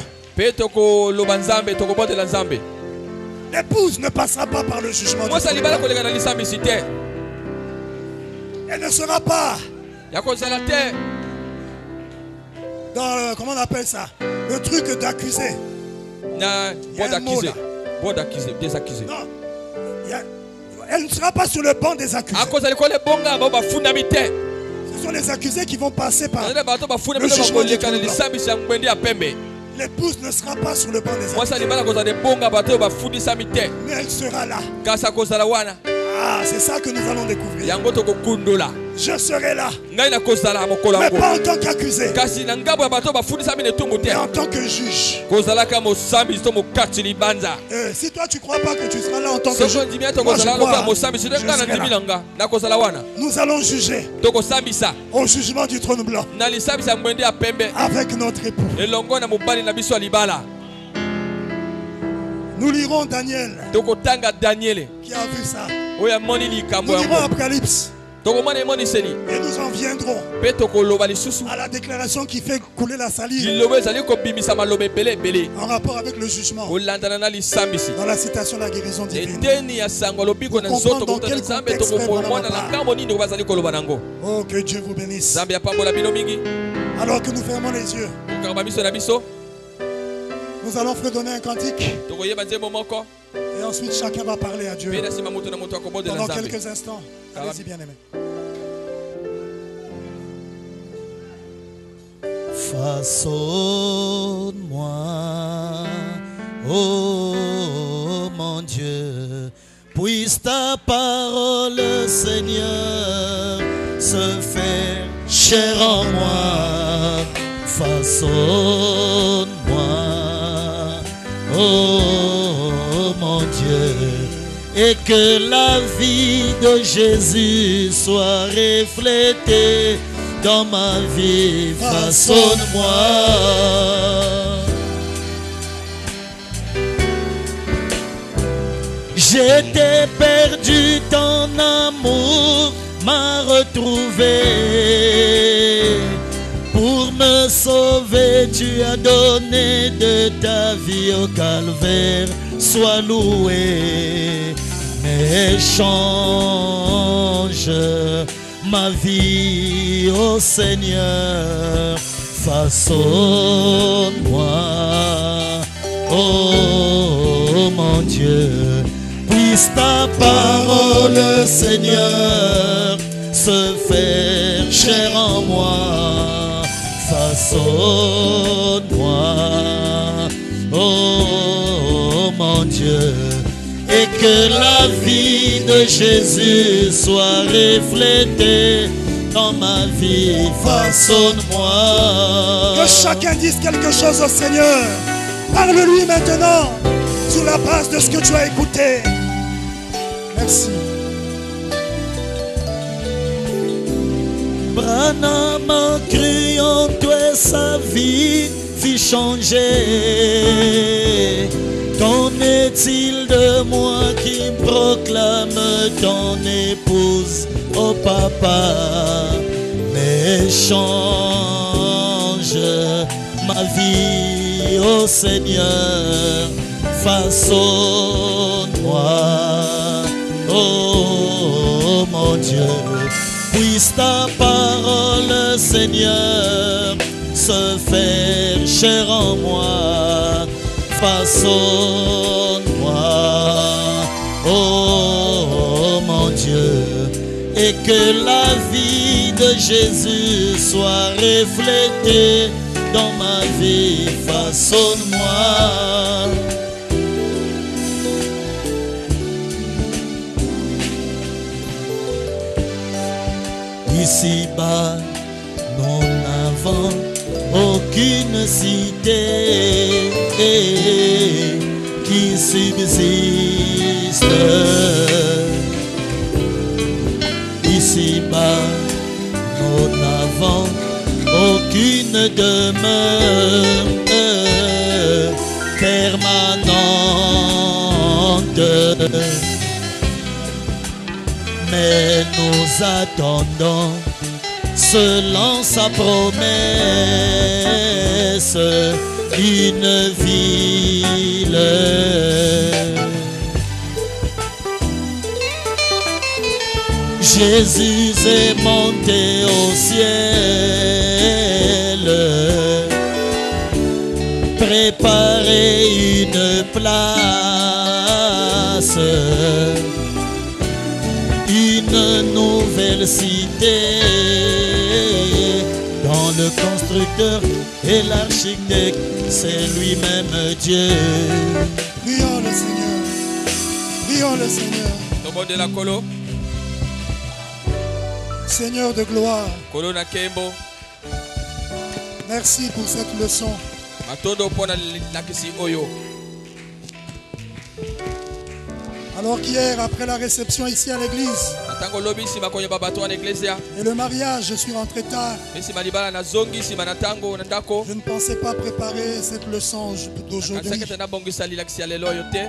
L'épouse ne passera pas par le jugement. Elle ne sera pas dans, comment on appelle ça, le truc d'accuser. Non, elle ne sera pas sur le banc des accusés. Ce sont les accusés qui vont passer par le jugement du trône blanc. L'épouse ne sera pas sur le banc des accusés. Mais elle sera là. Ah, c'est ça que nous allons découvrir. Je serai là. Mais pas en tant qu'accusé. Mais en tant que juge. Si toi tu ne crois pas que tu seras là en tant que juge, moi je crois. Nous allons juger au jugement du trône blanc avec notre époux. Nous lirons Daniel qui a vu ça. Nous lirons Apocalypse. Et nous en viendrons à la déclaration qui fait couler la salive en rapport avec le jugement. Dans la citation de la guérison divine. Pour comprendre dans quel contexte oh, que Dieu vous bénisse. Alors que nous fermons les yeux, nous allons fredonner un cantique. Et ensuite chacun va parler à Dieu pendant quelques instants. Allez-y bien aimé. Façonne-moi, oh mon Dieu, puisse ta parole, Seigneur, se faire chair en moi. Façonne-moi, oh mon Dieu, et que la vie de Jésus soit reflétée dans ma vie. Façonne-moi. J'étais perdu, ton amour m'a retrouvé. Pour me sauver, tu as donné de ta vie au calvaire. Sois loué, mais change ma vie, ô Seigneur. Façonne-moi, oh mon Dieu. Puisse ta parole, Seigneur, se faire chair en moi. Façonne-moi, oh mon Dieu, et que la vie de Jésus soit reflétée dans ma vie. Façonne-moi. Que chacun dise quelque chose au Seigneur. Parle-lui maintenant sur la base de ce que tu as écouté. Merci. Branham a cru en toi, sa vie fit changer. Qu'en est-il de moi qui proclame ton épouse, oh papa? Mais change ma vie, oh Seigneur. Façonne-moi, oh mon Dieu. Puisse ta parole, Seigneur, se faire chair en moi. Façonne-moi, oh mon Dieu, et que la vie de Jésus soit reflétée dans ma vie. Façonne-moi. Ici-bas, nous n'avons aucune cité qui subsiste. Ici-bas, nous n'avons aucune demeure permanente. mais nous attendons selon sa promesse une ville. Jésus est monté au ciel, préparer une place, une nouvelle cité, dont le constructeur et l'architecte, c'est lui-même Dieu. Prions le Seigneur. Prions le Seigneur. Tobo de la Kolo. Seigneur de gloire, Kolo na Kembo. merci pour cette leçon. Matondo pona nakisi oyo. Alors qu'hier, après la réception ici à l'église Natango lobi si makonye babato en iglesia. et le mariage, je suis rentré tard. Misi malibala na zongi si manatango nandako. Je ne pensais pas préparer cette leçon d'aujourd'hui. Kasakete na bongisa lilaksi ya lelo yote.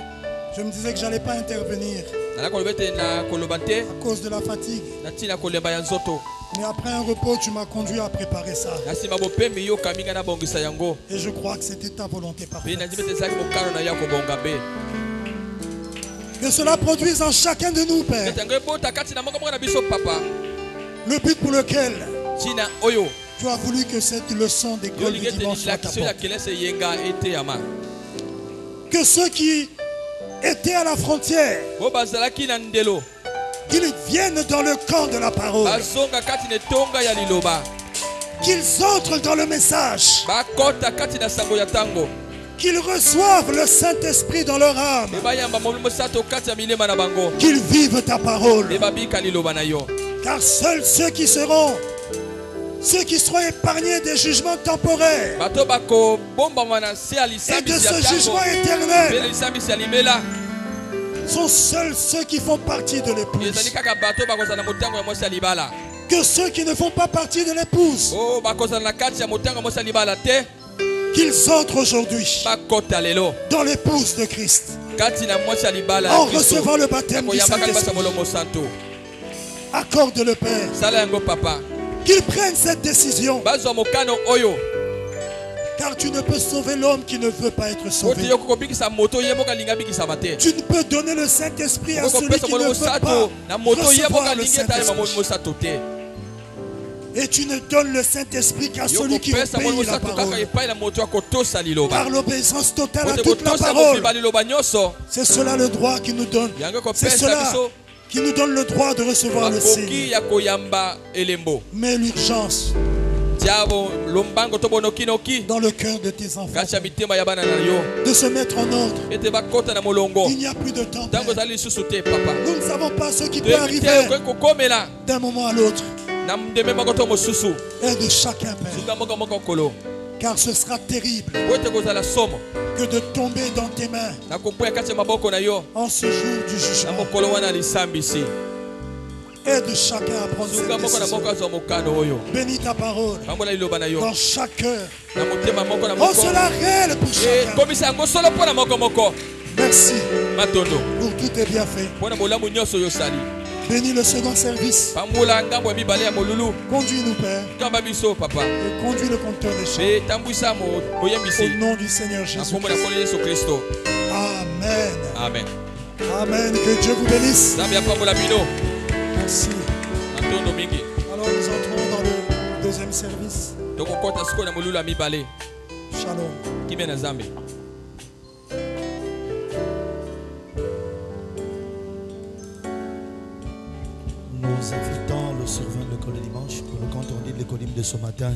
Je me disais que je n'allais pas intervenir Na kolobete na kolobate. à cause de la fatigue. Na tina kolemba ya nzoto. Mais après un repos, tu m'as conduit à préparer ça. Na sima bopembi yo kaminga na bongisa yango. Et je crois que c'était ta volonté Pe parfaite. na jibete zaki mokano na yako bonga be. Que cela produise en chacun de nous, Père, Netango epota kati na moko na biso papa. le but pour lequel Tina oyo. tu as voulu que cette leçon Yo d'école du ligete dimanche ni soit la ta kiso ya porte. kelese yenga ete ama. Que ceux qui étaient à la frontière, Bo bazalaki na ndelo. qu'ils viennent dans le camp de la parole, Bazonga kati ne tonga ya liloba. qu'ils entrent dans le message, Bakota kati na sango ya tango. qu'ils reçoivent le Saint-Esprit dans leur âme, Eba yamba molimo sato kati ya milema na bango. qu'ils vivent ta parole. Eba bika liloba na yo. Car seuls ceux qui seront épargnés des jugements temporaires Bato bako bomba mana se et alisambi de ya ce tango. jugement Bele éternel lisambi ya limela. sont seuls ceux qui font partie de l'épouse. Ezali kaka bato bakozala na motango ya mwasi ya libala. Que ceux qui ne font pas partie de l'épouse, Oh bakozala na kati ya motango ya mwasi ya libala te. qu'ils entrent aujourd'hui Bakota lelo. dans l'épouse de Christ, Kati na mwasi ya libala ya en Kristo. recevant le baptême du Koyamba kali basa Saint-Esprit. molongo santo. Accorde le Père, Sala yango papa. qu'ils prennent cette décision, Bazwa mokano oyo. car tu ne peux sauver l'homme qui ne veut pas être Kote sauvé. yo kokobikisa moto ye moka linga bikisa mate. Tu ne peux donner le Saint-Esprit à celui Kokopesa qui ne molongo veut pas sato na moto ye moka recevoir le linga ta Saint-Esprit. molongo sato te. Et tu ne donnes le Saint-Esprit qu'à Yo celui qui kopesa molongo obéit la sato kaka parole. epai na moto akotosa liloba. Par l'obéissance totale à Kote toute la kotosa parole. kofiba liloba nyonso. C'est cela le droit qui nous donne. Yango C'est kopesa cela biso qui nous donne le droit de recevoir le makoki signe. ya koyamba elembo. Mais l'urgence Tiabo lombango to bonokinoki. dans le cœur de tes enfants, Kacha mitema ya bana na yo. de se mettre en ordre. Ete bakota na molongo. Il n'y a plus de temps. Tango Père. zali lisusu te papa. Nous ne savons pas ce qui peut Te arriver kokomela d'un moment à l'autre. na ndeme moko to mosusu. Aide chacun, Père. Zuka moko moko kolo. Car ce sera terrible Kote kozala somo. que de tomber dans tes mains Na kopoya kati ya maboko na yo. en ce jour du Na jugement. mokolo wana lisambisi. Aide chacun à prendre Zuka cette moko na décision. moko azwa mokano oyo. Bénis ta parole Pambola liloba na yo. dans chaque cœur. Na motema moko na Rends moko. cela réel pour chacun. Komisa yango solo mpo na moko moko. Merci Matondo. pour tous tes bienfaits. Mpo na bolamu nyonso oyo osali. Bénis le second service. Pambola ngambo ya mibale ya molulu. Conduis-nous, Père, Kamba biso papa. et conduis le compteur des chants. Pe tambwisa boyembisi. Au nom du Seigneur Na Jésus. kombo na nkolo Yesu Kristo. Amen. Amen. Amen. Que Dieu vous bénisse. Nzambe apambola bino. Merci. Matondo mingi. Alors nous entrons dans le deuxième service. Tokokota sikoyo na molulu ya mibale. Shalom. Kimia na Nzambe. Nous invitons le surveillant de l'école de dimanche pour le compte rendu de l'école de ce matin.